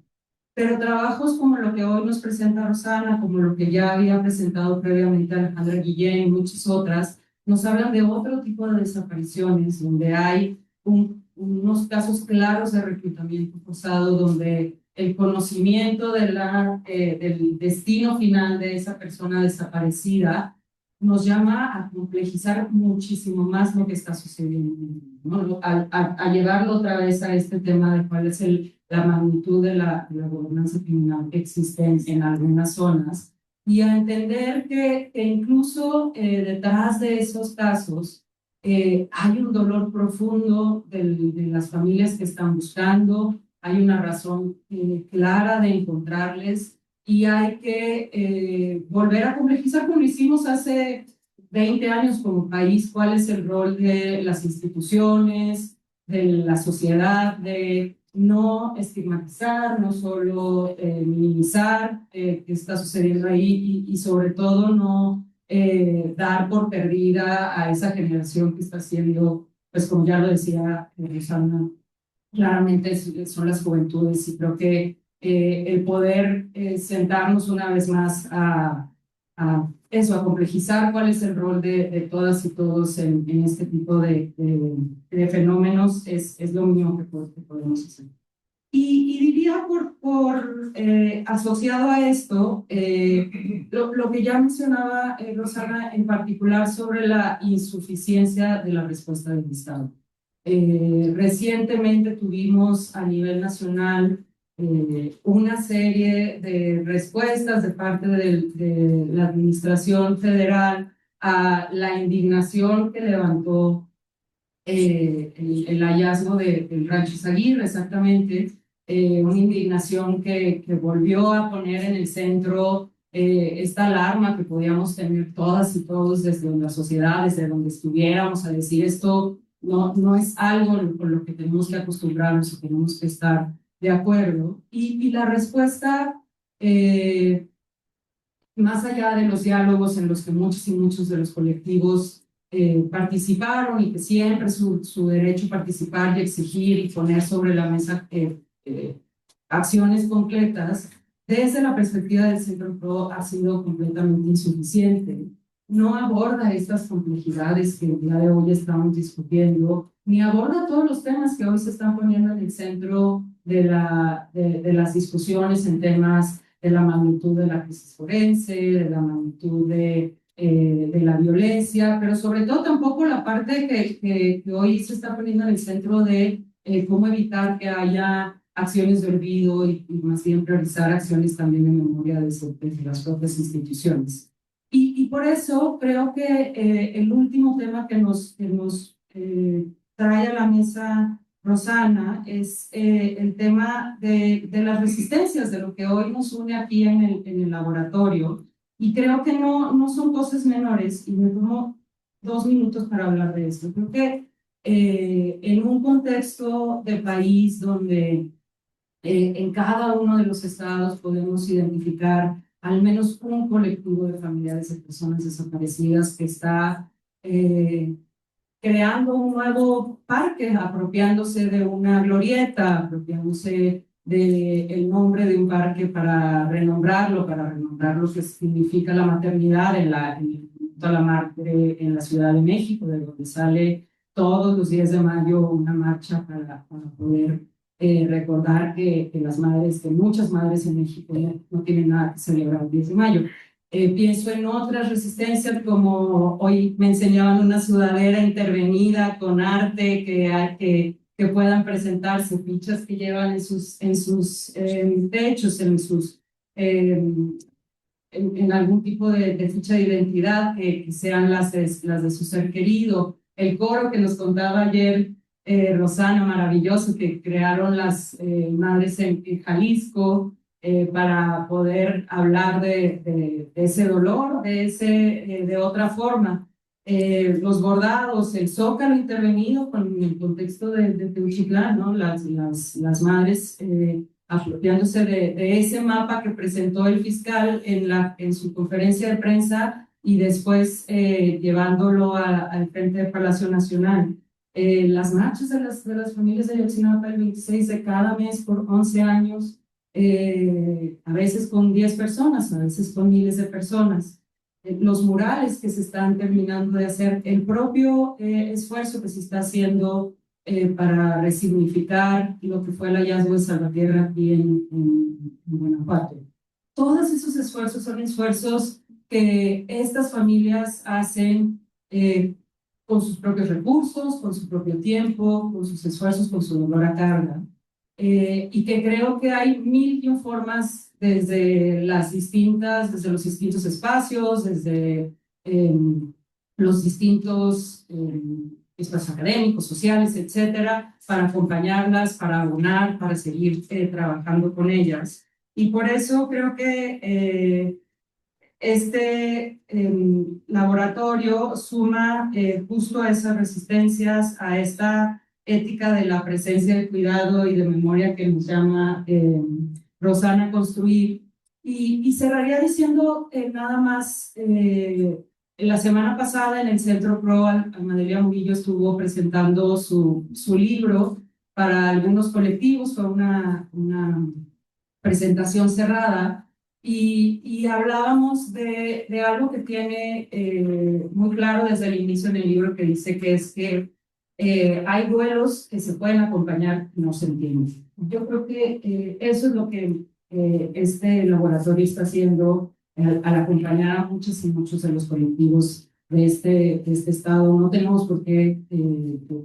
Pero trabajos como lo que hoy nos presenta Rosana, como lo que ya había presentado previamente Alejandra Guillén y muchas otras, nos hablan de otro tipo de desapariciones, donde hay unos casos claros de reclutamiento forzado, donde el conocimiento del destino final de esa persona desaparecida nos llama a complejizar muchísimo más lo que está sucediendo, ¿no? A llevarlo otra vez a este tema de cuál es la magnitud de la gobernanza criminal que existe en algunas zonas y a entender que incluso detrás de esos casos hay un dolor profundo de las familias que están buscando, hay una razón clara de encontrarles y hay que volver a complejizar como lo hicimos hace 20 años como país, cuál es el rol de las instituciones, de la sociedad, de no estigmatizar, no solo minimizar qué está sucediendo ahí y sobre todo no dar por perdida a esa generación que está siendo, pues como ya lo decía Rosana, claramente son las juventudes y creo que el poder sentarnos una vez más a eso, a complejizar cuál es el rol de todas y todos en este tipo de fenómenos es lo mínimo que podemos hacer. Y diría por asociado a esto, lo que ya mencionaba Rosana en particular sobre la insuficiencia de la respuesta del Estado. Recientemente tuvimos a nivel nacional una serie de respuestas de parte de la Administración Federal a la indignación que levantó el hallazgo del Rancho Izaguirre, exactamente, una indignación que volvió a poner en el centro esta alarma que podíamos tener todas y todos desde la sociedad, desde donde estuviéramos, a decir esto no es algo con lo que tenemos que acostumbrarnos y tenemos que estar de acuerdo. Y la respuesta, más allá de los diálogos en los que muchos y muchos de los colectivos participaron y que siempre su derecho a participar y exigir y poner sobre la mesa acciones concretas, desde la perspectiva del Centro PRO ha sido completamente insuficiente. No aborda estas complejidades que el día de hoy estamos discutiendo, ni aborda todos los temas que hoy se están poniendo en el centro de las discusiones en temas de la magnitud de la crisis forense, de la magnitud de la violencia, pero sobre todo tampoco la parte que hoy se está poniendo en el centro de cómo evitar que haya acciones de olvido y más bien priorizar acciones también en memoria desde las propias instituciones. Y por eso creo que el último tema que nos trae a la mesa Rosana es el tema de las resistencias, de lo que hoy nos une aquí en el laboratorio. Y creo que no son cosas menores, y me tomo 2 minutos para hablar de esto. Creo que en un contexto de país donde en cada uno de los estados podemos identificar al menos un colectivo de familiares de personas desaparecidas que está creando un nuevo parque, apropiándose de una glorieta, apropiándose del nombre de un parque para renombrar lo que significa la maternidad en la madre en la Ciudad de México, de donde sale todos los 10 de mayo una marcha para poder recordar que las madres, que muchas madres en México no tienen nada que celebrar el 10 de mayo. Pienso en otras resistencias, como hoy me enseñaban una sudadera intervenida con arte que puedan presentarse, fichas que llevan en sus techos, en algún tipo de ficha de identidad, que sean las de su ser querido. El coro que nos contaba ayer Rosana, maravilloso, que crearon las madres en Jalisco, para poder hablar de ese dolor, de otra forma. Los bordados, el zócalo intervenido con el contexto de Teuchitlán, ¿no? Las madres apropiándose de ese mapa que presentó el fiscal en su conferencia de prensa y después llevándolo al frente del Palacio Nacional. Las marchas de las familias de Ayotzinapa el 26 de cada mes por 11 años, a veces con 10 personas, a veces con miles de personas. Los murales que se están terminando de hacer, el propio esfuerzo que se está haciendo para resignificar lo que fue el hallazgo de Salvatierra aquí en Guanajuato. Todos esos esfuerzos son esfuerzos que estas familias hacen con sus propios recursos, con su propio tiempo, con sus esfuerzos, con su dolor a carga. Y que creo que hay mil y un formas desde los distintos espacios, desde los distintos espacios académicos, sociales, etcétera, para acompañarlas, para abonar, para seguir trabajando con ellas. Y por eso creo que este laboratorio suma justo a esas resistencias, a esta ética de la presencia, de cuidado y de memoria que nos llama Rosana a construir. Y cerraría diciendo nada más, la semana pasada en el Centro PRO, Almadelia Murillo estuvo presentando su libro para algunos colectivos, fue una presentación cerrada. Y hablábamos de algo que tiene muy claro desde el inicio en el libro, que dice que es que hay duelos que se pueden acompañar y no se entienden. Yo creo que eso es lo que este laboratorio está haciendo al acompañar a muchos y muchos de los colectivos de este estado. No tenemos por qué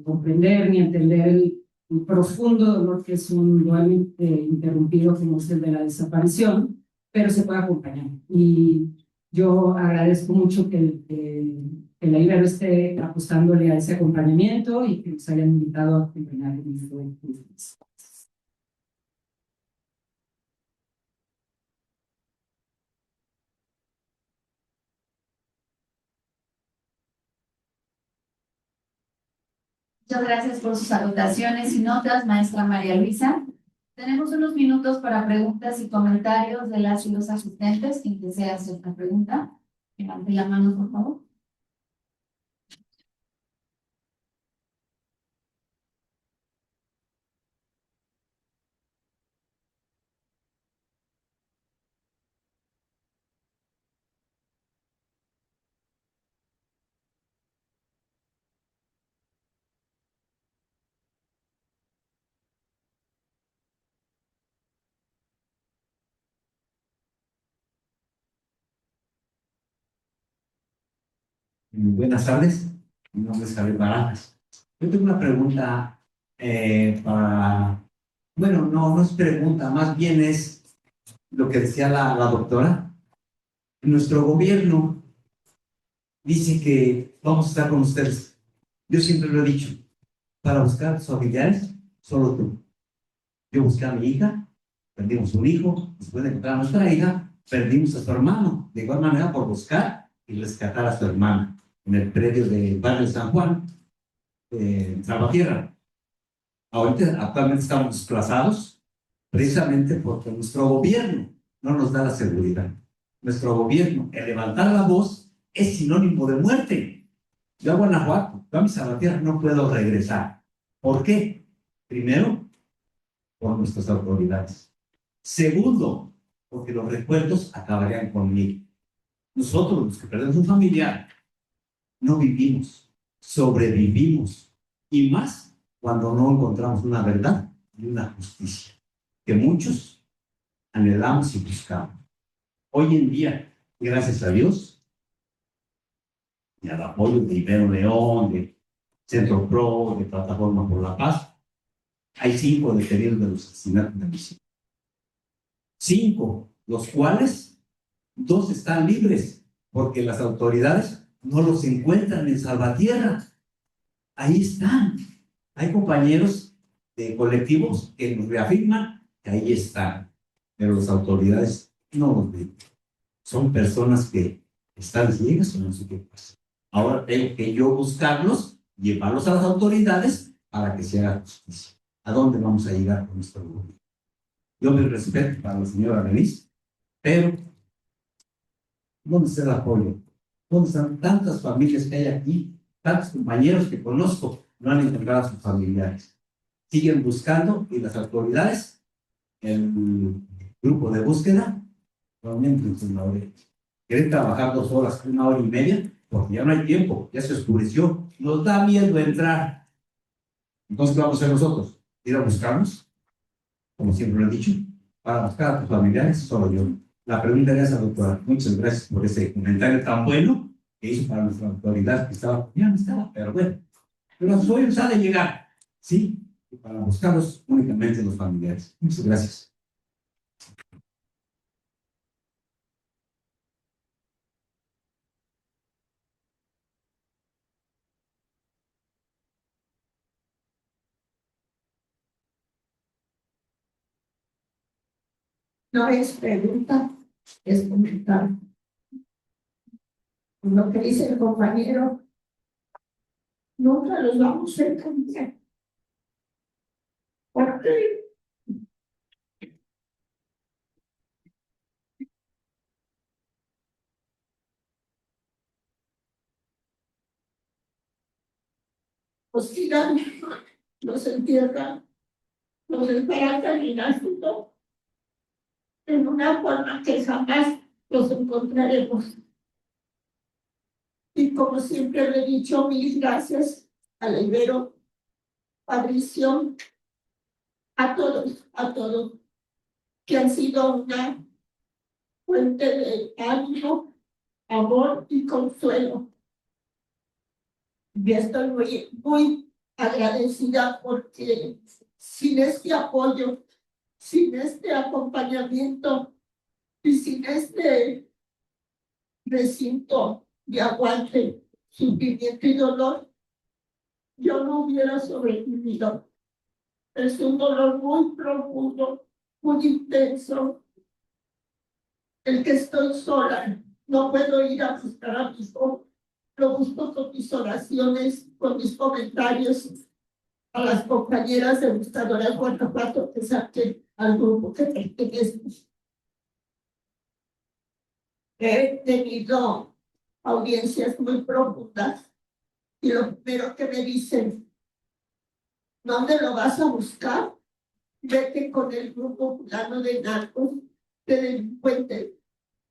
comprender ni entender el profundo dolor que es un duelo interrumpido como es el de la desaparición, pero se puede acompañar. Y yo agradezco mucho que la Ibero esté apostándole a ese acompañamiento y que nos hayan invitado a acompañar en este evento. Muchas gracias por sus anotaciones y notas, maestra María Luisa. Tenemos unos minutos para preguntas y comentarios de las y los asistentes. Quien desea hacer una pregunta, levante la mano, por favor. Buenas tardes, mi nombre es Javier Barajas. Yo tengo una pregunta bueno, no es pregunta, más bien es lo que decía la doctora. Nuestro gobierno dice que vamos a estar con ustedes. Yo siempre lo he dicho, para buscar a tus familiares, solo tú. Yo busqué a mi hija, perdimos un hijo, después de encontrar a nuestra hija, perdimos a su hermano, de igual manera por buscar y rescatar a su hermana en el predio del barrio de San Juan, en Salvatierra. Actualmente estamos desplazados precisamente porque nuestro gobierno no nos da la seguridad. Nuestro gobierno, el levantar la voz, es sinónimo de muerte. Yo a Guanajuato, yo a mi Salvatierra no puedo regresar. ¿Por qué? Primero, por nuestras autoridades. Segundo, porque los recuerdos acabarían conmigo. Nosotros, los que perdemos un familiar, no vivimos, sobrevivimos. Y más cuando no encontramos una verdad y una justicia, que muchos anhelamos y buscamos. Hoy en día, gracias a Dios, y al apoyo de Ibero León, de Centro Pro, de Plataforma por la Paz, hay 5 detenidos de los asesinatos de mis hijos. 5, los cuales 2 están libres, porque las autoridades no los encuentran en Salvatierra. Ahí están. Hay compañeros de colectivos que nos reafirman que ahí están, pero las autoridades no los ven. Son personas que están ciegas o no sé qué pasa. Ahora tengo que yo buscarlos, llevarlos a las autoridades para que se haga justicia. ¿A dónde vamos a llegar con nuestro gobierno? Yo me respeto para la señora Denise, pero ¿dónde está el apoyo? ¿Dónde están tantas familias que hay aquí? Tantos compañeros que conozco no han encontrado a sus familiares. Siguen buscando y las autoridades, el grupo de búsqueda, realmente una hora. Quieren trabajar 2 horas, 1 hora y media, porque ya no hay tiempo, ya se oscureció. Nos da miedo entrar. Entonces, ¿qué vamos a hacer nosotros? Ir a buscarnos, como siempre lo he dicho, para buscar a tus familiares, solo yo. La pregunta era esa, doctora. Muchas gracias por ese comentario tan bueno que hizo para nuestra autoridad, que estaba, ya no estaba, pero bueno. Pero a sus oídos ha de llegar, ¿sí? Y para buscarlos únicamente los familiares. Muchas gracias. No es pregunta, es comentario. Lo que dice el compañero, nunca los vamos a entender. Porque los tiran, los entierran, los desbaratan y asunto en una forma que jamás los encontraremos. Y como siempre le he dicho, mil gracias a la Ibero, Fabricio, a todos, que han sido una fuente de ánimo, amor y consuelo. Y estoy muy agradecida porque sin este apoyo, sin este acompañamiento y sin este recinto de aguante, sufrimiento y dolor, yo no hubiera sobrevivido. Es un dolor muy profundo, muy intenso, el que estoy sola, no puedo ir a buscar a mis hijos, lo busco con mis oraciones, con mis comentarios, a las compañeras de Buscadoras Guanajuato que saqué al grupo que pertenezco. He tenido audiencias muy profundas y lo primero que me dicen, ¿dónde lo vas a buscar? Vete con el grupo fulano de narcos, de delincuentes.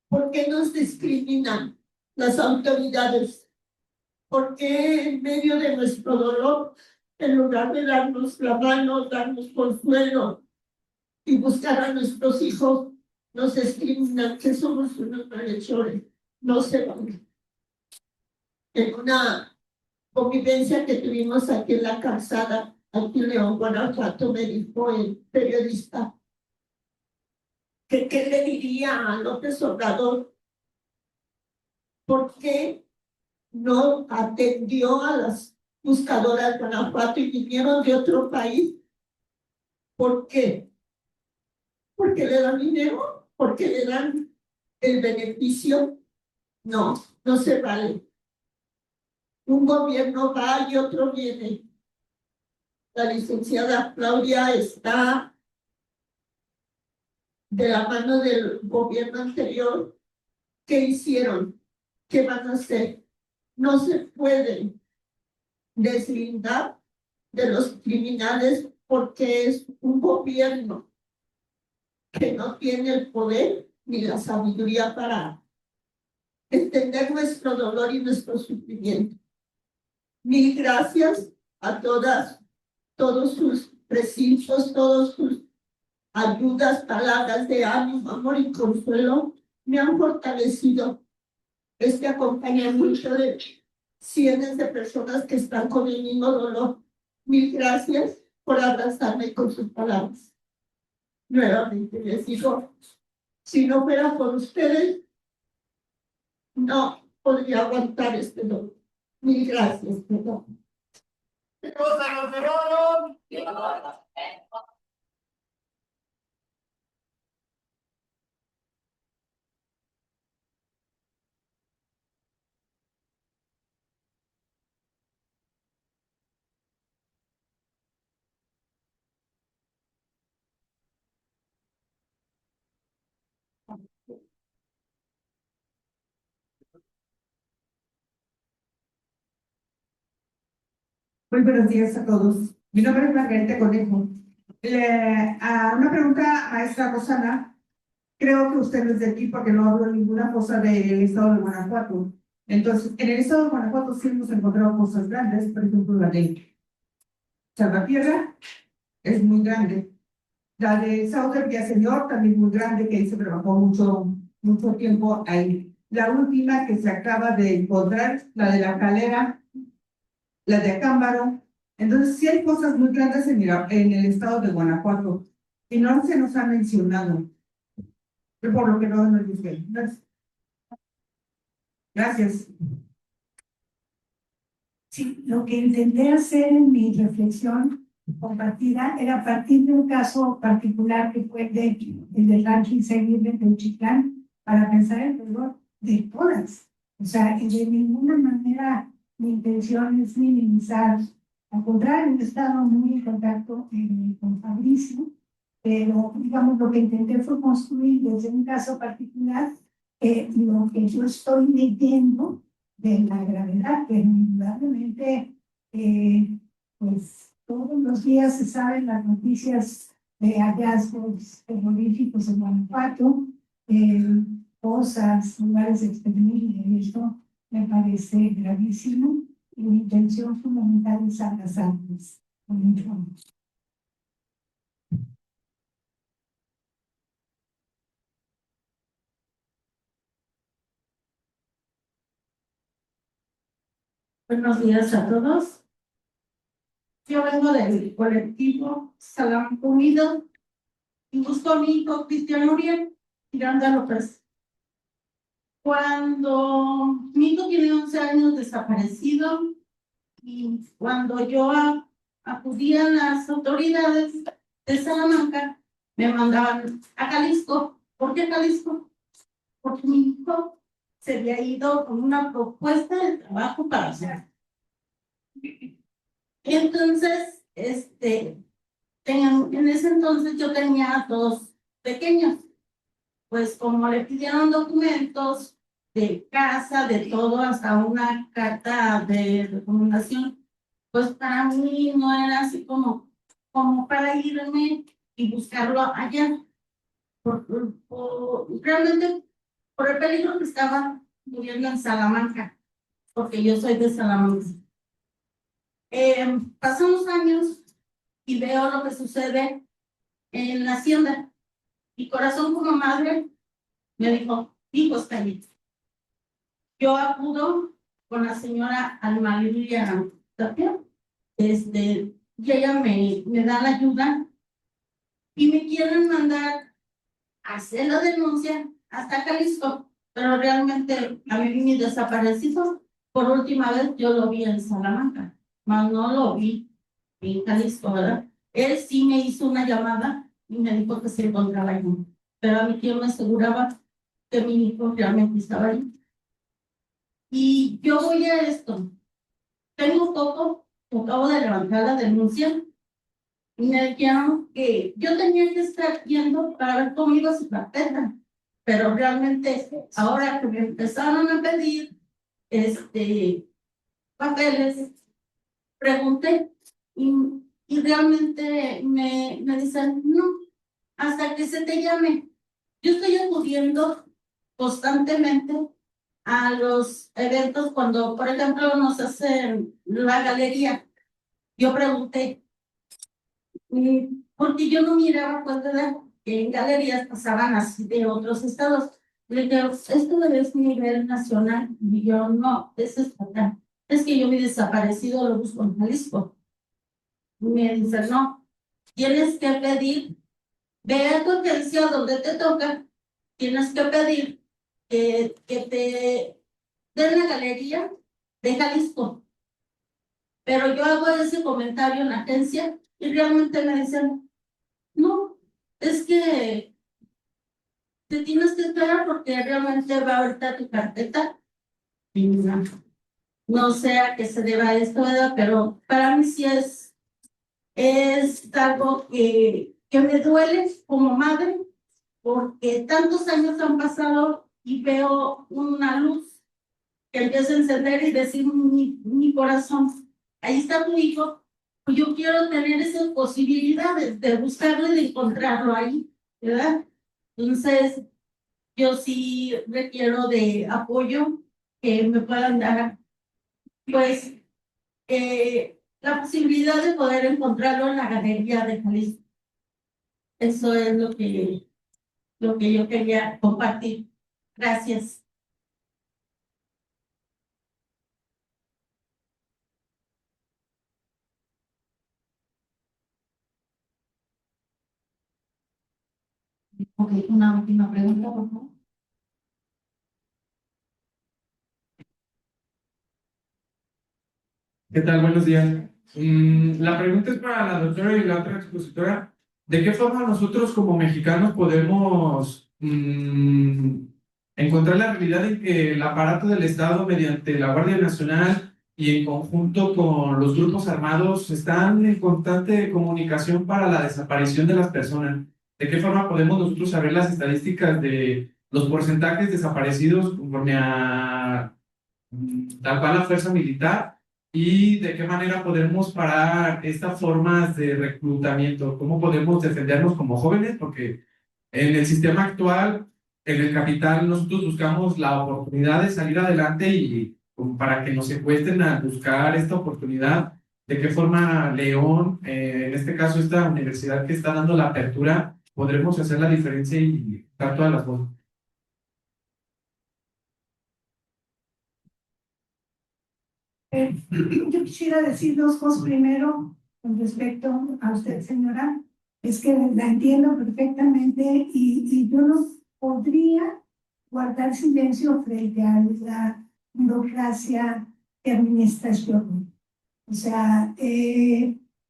¿Por qué nos discriminan las autoridades? ¿Por qué en medio de nuestro dolor, en lugar de darnos la mano, darnos consuelo y buscar a nuestros hijos, nos discriminan que somos unos malhechores? No se vale. En una convivencia que tuvimos aquí en la calzada, aquí en León, Guanajuato, me dijo el periodista que qué le diría a López Obrador, ¿por qué no atendió a las buscadoras de Guanajuato y vinieron de otro país? ¿Por qué? ¿Porque le dan dinero? ¿Porque le dan el beneficio? No, no se vale. Un gobierno va y otro viene. La licenciada Claudia está de la mano del gobierno anterior. ¿Qué hicieron? ¿Qué van a hacer? No se puede deslindar de los criminales porque es un gobierno que no tiene el poder ni la sabiduría para entender nuestro dolor y nuestro sufrimiento. Mil gracias a todos sus precintos, todos sus ayudas, palabras de ánimo, amor y consuelo me han fortalecido este acompañamiento de cientos de personas que están con el mismo dolor. Mil gracias por abrazarme con sus palabras. Nuevamente les digo, si no fuera por ustedes, no podría aguantar este dolor. Mil gracias, perdón. Muy buenos días a todos. Mi nombre es Margarita Conejo. A una pregunta, maestra Rosana. Creo que usted no es de aquí porque no hablo ninguna cosa del estado de Guanajuato. Entonces, en el estado de Guanajuato sí hemos encontrado cosas grandes, por ejemplo, la de Salvatierra es muy grande. La de Sauter Villaseñor también muy grande, que ahí se trabajó mucho tiempo ahí. La última que se acaba de encontrar, la de la Calera, la de Acámbaro. Entonces, sí hay cosas muy grandes en el estado de Guanajuato y no se nos ha mencionado. Por lo que no nos dice. Gracias. Gracias. Sí, lo que intenté hacer en mi reflexión compartida era partir de un caso particular que fue el del ranking Seguirre de Chiclán para pensar el dolor de todas. O sea, de ninguna manera mi intención es minimizar. Al contrario, he estado muy en contacto con Fabricio, pero digamos lo que intenté fue construir desde un caso particular lo que yo estoy leyendo de la gravedad, que indudablemente, pues todos los días se saben las noticias de hallazgos terroríficos en Guanajuato, cosas, lugares de exterminio, y esto me parece gravísimo, y mi intención fundamental es abrazarles con mucho amor. Buenos días a todos. Yo vengo del colectivo Salamanca Unido y busco a mi hijo Cristian Uriel Miranda López. Cuando mi hijo tiene 11 años desaparecido y cuando yo acudí a las autoridades de Salamanca, me mandaban a Jalisco. ¿Por qué Jalisco? Porque mi hijo se había ido con una propuesta de trabajo para hacer. Entonces, en ese entonces yo tenía dos pequeños, pues como le pidieron documentos de casa, de todo, hasta una carta de recomendación, pues para mí no era así como para irme y buscarlo allá, realmente por el peligro que estaba viviendo en Salamanca, porque yo soy de Salamanca. Pasan los años y veo lo que sucede en la hacienda. Mi corazón como madre me dijo, hijo, está bien. Yo acudo con la señora Alma Lilia Tapia, y ella me da la ayuda y me quieren mandar a hacer la denuncia hasta Jalisco, pero realmente a mí mi desaparecido, por última vez yo lo vi en Salamanca, mas no lo vi en Jalisco, ¿verdad? Él sí me hizo una llamada y me dijo que se encontraba ahí, pero a mi tío me aseguraba que mi hijo realmente estaba ahí. Y yo voy a esto. Tengo poco, acabo de levantar la denuncia y me dijeron que yo tenía que estar yendo para ver cómo iba su carpeta, pero realmente ahora que me empezaron a pedir papeles, pregunté y, y realmente me dicen, no, hasta que se te llame. Yo estoy acudiendo constantemente a los eventos cuando, por ejemplo, nos hacen la galería. Yo pregunté, porque yo no miraba cuenta de que en galerías pasaban así de otros estados. Le digo, esto es nivel nacional. Y yo, no, es estatal. Es que yo mi desaparecido lo busco en Jalisco. Y me dice, no, tienes que pedir, ve a tu agencia donde te toca, tienes que pedir que te den la galería de Jalisco. Pero yo hago ese comentario en la agencia y realmente me dicen, no, es que te tienes que esperar porque realmente va ahorita tu carpeta. Y no, no sé a qué se deba esto, ¿verdad? Pero para mí sí es algo que me duele como madre, porque tantos años han pasado y veo una luz que empieza a encender y decir mi corazón, ahí está tu hijo, pues yo quiero tener esas posibilidades de buscarlo y de encontrarlo ahí, ¿verdad? Entonces, yo sí requiero de apoyo que me puedan dar, pues, la posibilidad de poder encontrarlo en la galería de Jalisco. Eso es lo que yo quería compartir. Gracias. Ok, una última pregunta, por favor. ¿Qué tal? Buenos días. La pregunta es para la doctora y la otra expositora. ¿De qué forma nosotros como mexicanos podemos encontrar la realidad en que el aparato del Estado, mediante la Guardia Nacional y en conjunto con los grupos armados, están en constante comunicación para la desaparición de las personas? ¿De qué forma podemos nosotros saber las estadísticas de los porcentajes desaparecidos conforme a tal cual la fuerza militar? ¿Y de qué manera podemos parar estas formas de reclutamiento? ¿Cómo podemos defendernos como jóvenes? Porque en el sistema actual, en el capital, nosotros buscamos la oportunidad de salir adelante y como para que nos secuestren a buscar esta oportunidad. ¿De qué forma León, en este caso esta universidad que está dando la apertura, podremos hacer la diferencia y dar todas las voces? Yo quisiera decir dos cosas. Primero, con respecto a usted, señora, es que la entiendo perfectamente y yo no podría guardar silencio frente a la burocracia de administración. O sea,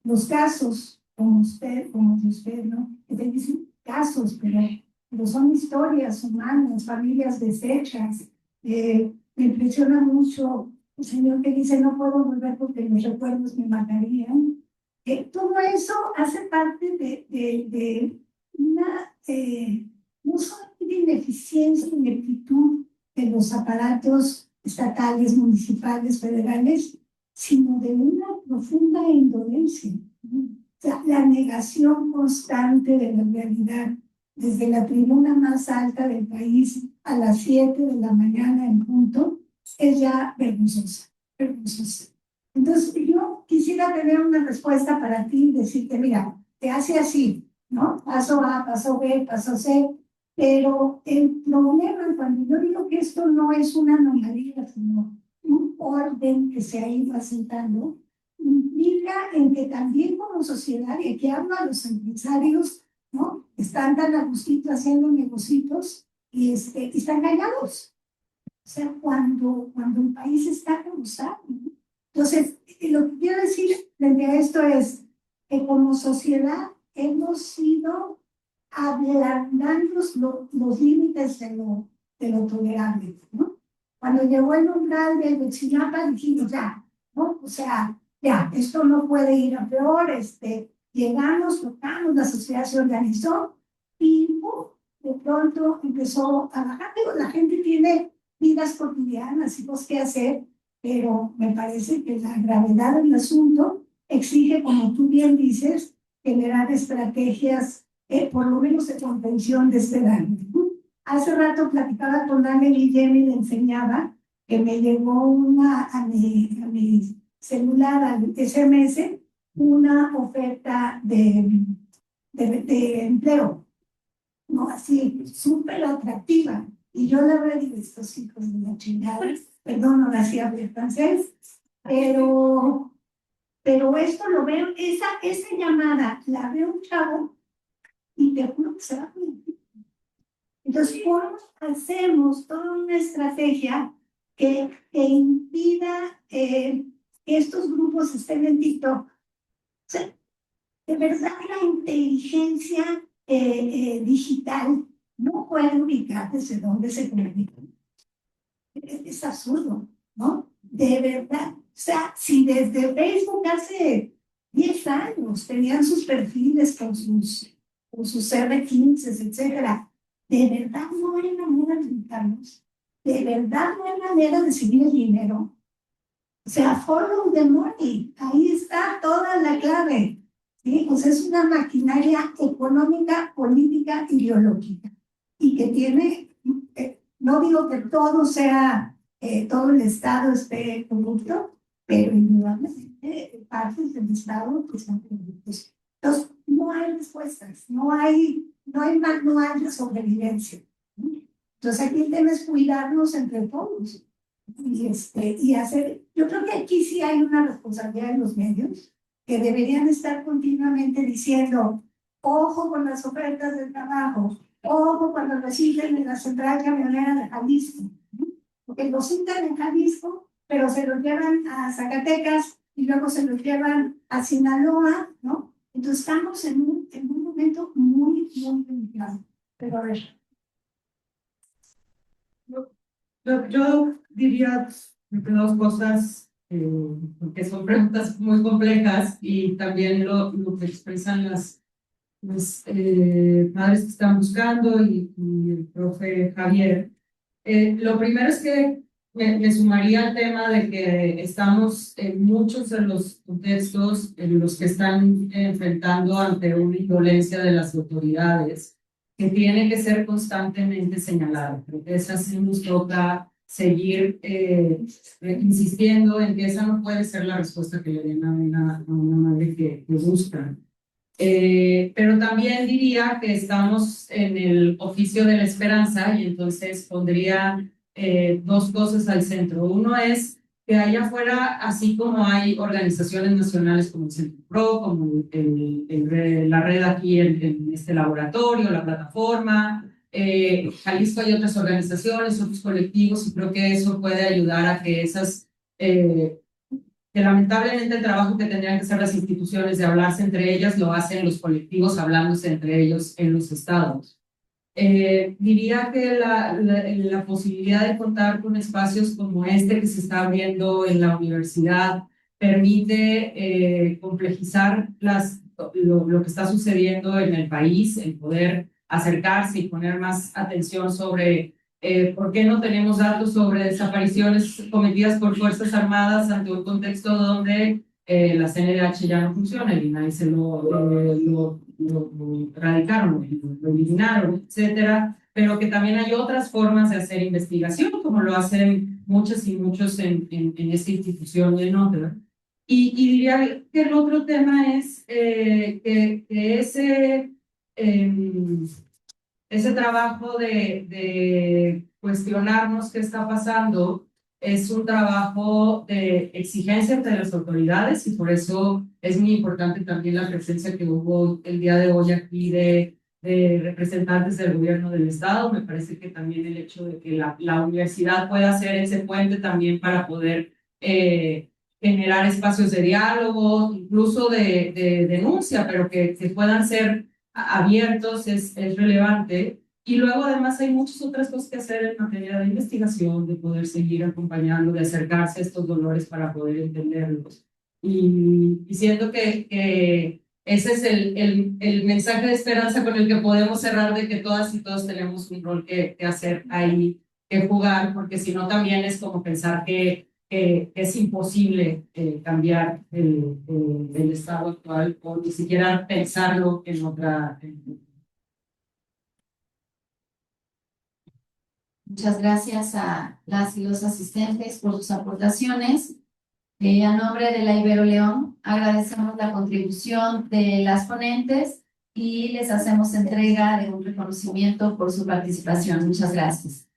los casos, como de usted, ¿no? Que te dicen casos, pero son historias humanas, familias deshechas. Me impresiona mucho el señor que dice, no puedo volver porque los recuerdos me matarían. Todo eso hace parte de una, no solamente de ineficiencia, ineptitud de los aparatos estatales, municipales, federales, sino de una profunda indolencia, ¿no? O sea, la negación constante de la realidad, desde la tribuna más alta del país a las 7 de la mañana en punto, es ya vergonzosa, vergonzosa. Entonces, yo quisiera tener una respuesta para ti, decirte, mira, te hace así, ¿no? Paso A, paso B, paso C, pero el problema cuando yo digo que esto no es una anomalía, sino un orden que se ha ido asentando, implica en que también como sociedad, y aquí hablo a los empresarios, ¿no? Están tan a gustito haciendo negocios y están callados. O sea, cuando el país está como está, ¿no? Entonces, lo que quiero decir frente a esto es que como sociedad hemos ido ablandando los límites de lo tolerable, ¿no? Cuando llegó el umbral de Ayotzinapa, dijimos ya, ¿no? O sea, ya, esto no puede ir a peor, llegamos, tocamos, la sociedad se organizó y de pronto empezó a bajar. Pero la gente tiene vidas cotidianas y cosas que hacer pero me parece que la gravedad del asunto exige, como tú bien dices, generar estrategias, por lo menos de contención de este daño. Hace rato platicaba con Daniel Guillem y le enseñaba que me llegó a mi celular, al SMS, una oferta de empleo, ¿no? Así, súper atractiva. Y yo la verdad digo, estos hijos de la chingada, perdón, no hacía hablar francés, pero esto lo veo, esa llamada la veo un chavo y te juro que se va a mentir. Entonces, ¿cómo hacemos toda una estrategia que impida que estos grupos estén en TikTok? O sea, de verdad la inteligencia digital no puede ubicar desde dónde se comunican. Es absurdo, ¿no? De verdad. O sea, si desde Facebook hace 10 años tenían sus perfiles con sus R15, etcétera, de verdad no hay manera de ubicarlos. De verdad no hay manera de seguir el dinero. O sea, follow the money. Ahí está toda la clave. ¿Sí? O sea, es una maquinaria económica, política, ideológica. Y que tiene, no digo que todo sea, todo el Estado esté corrupto, pero indudablemente partes del Estado que están corruptos. Entonces, no hay respuestas, no hay manual de sobrevivencia. Entonces, aquí tenemos que cuidarnos entre todos. Y hacer, yo creo que aquí sí hay una responsabilidad de los medios que deberían estar continuamente diciendo, ojo con las ofertas de trabajo, ojo cuando lo citan en la central camionera de Jalisco, ¿no? Porque lo citan en Jalisco, pero se lo llevan a Zacatecas y luego se lo llevan a Sinaloa, ¿no? Entonces estamos en un momento muy, muy delicado. Pero a ver. Yo diría dos cosas, porque son preguntas muy complejas y también lo que expresan las madres que están buscando y el profe Javier. Lo primero es que me sumaría al tema de que estamos en muchos de los contextos en los que están enfrentando ante una indolencia de las autoridades que tiene que ser constantemente señalada. Creo que esa sí nos toca seguir insistiendo en que esa no puede ser la respuesta que le den a una madre que busca. Pero también diría que estamos en el oficio de la esperanza y entonces pondría dos cosas al centro. Uno es que allá afuera, así como hay organizaciones nacionales como el Centro PRO, como la red aquí en este laboratorio, la plataforma, Jalisco hay otras organizaciones, otros colectivos y creo que eso puede ayudar a que esas que lamentablemente el trabajo que tendrían que hacer las instituciones de hablarse entre ellas lo hacen los colectivos hablándose entre ellos en los estados. Diría que la posibilidad de contar con espacios como este que se está abriendo en la universidad permite complejizar lo que está sucediendo en el país, el poder acercarse y poner más atención sobre ¿por qué no tenemos datos sobre desapariciones cometidas por Fuerzas Armadas ante un contexto donde la CNDH ya no funciona y nadie se lo erradicaron, lo eliminaron, etcétera? Pero que también hay otras formas de hacer investigación, como lo hacen muchas y muchos en esta institución y en otra. Y diría que el otro tema es que ese trabajo de cuestionarnos qué está pasando es un trabajo de exigencia entre las autoridades y por eso es muy importante también la presencia que hubo el día de hoy aquí de representantes del gobierno del estado. Me parece que también el hecho de que la universidad pueda hacer ese puente también para poder generar espacios de diálogo, incluso de denuncia, pero que puedan ser abiertos es relevante. Y luego además hay muchas otras cosas que hacer en materia de investigación, de poder seguir acompañando, de acercarse a estos dolores para poder entenderlos. Y siento que ese es el mensaje de esperanza con el que podemos cerrar, de que todas y todos tenemos un rol que hacer ahí, que jugar, porque si no también es como pensar que es imposible cambiar el estado actual o ni siquiera pensarlo en otra. Muchas gracias a las y los asistentes por sus aportaciones. A nombre de la Ibero León, agradecemos la contribución de las ponentes y les hacemos entrega de un reconocimiento por su participación. Muchas gracias.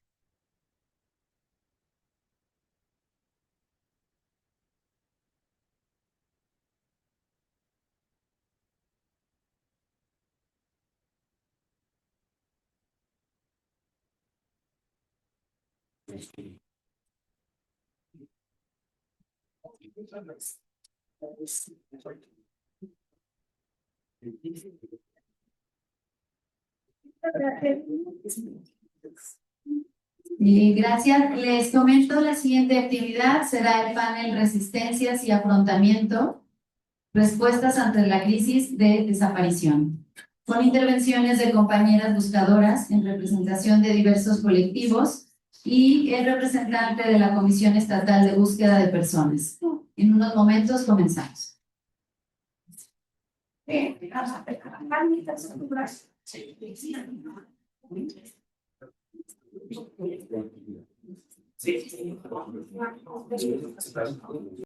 Gracias. Les comento la siguiente actividad. Será el panel Resistencias y Afrontamiento, Respuestas ante la crisis de desaparición, con intervenciones de compañeras buscadoras en representación de diversos colectivos y el representante de la Comisión Estatal de Búsqueda de Personas. En unos momentos comenzamos. Sí.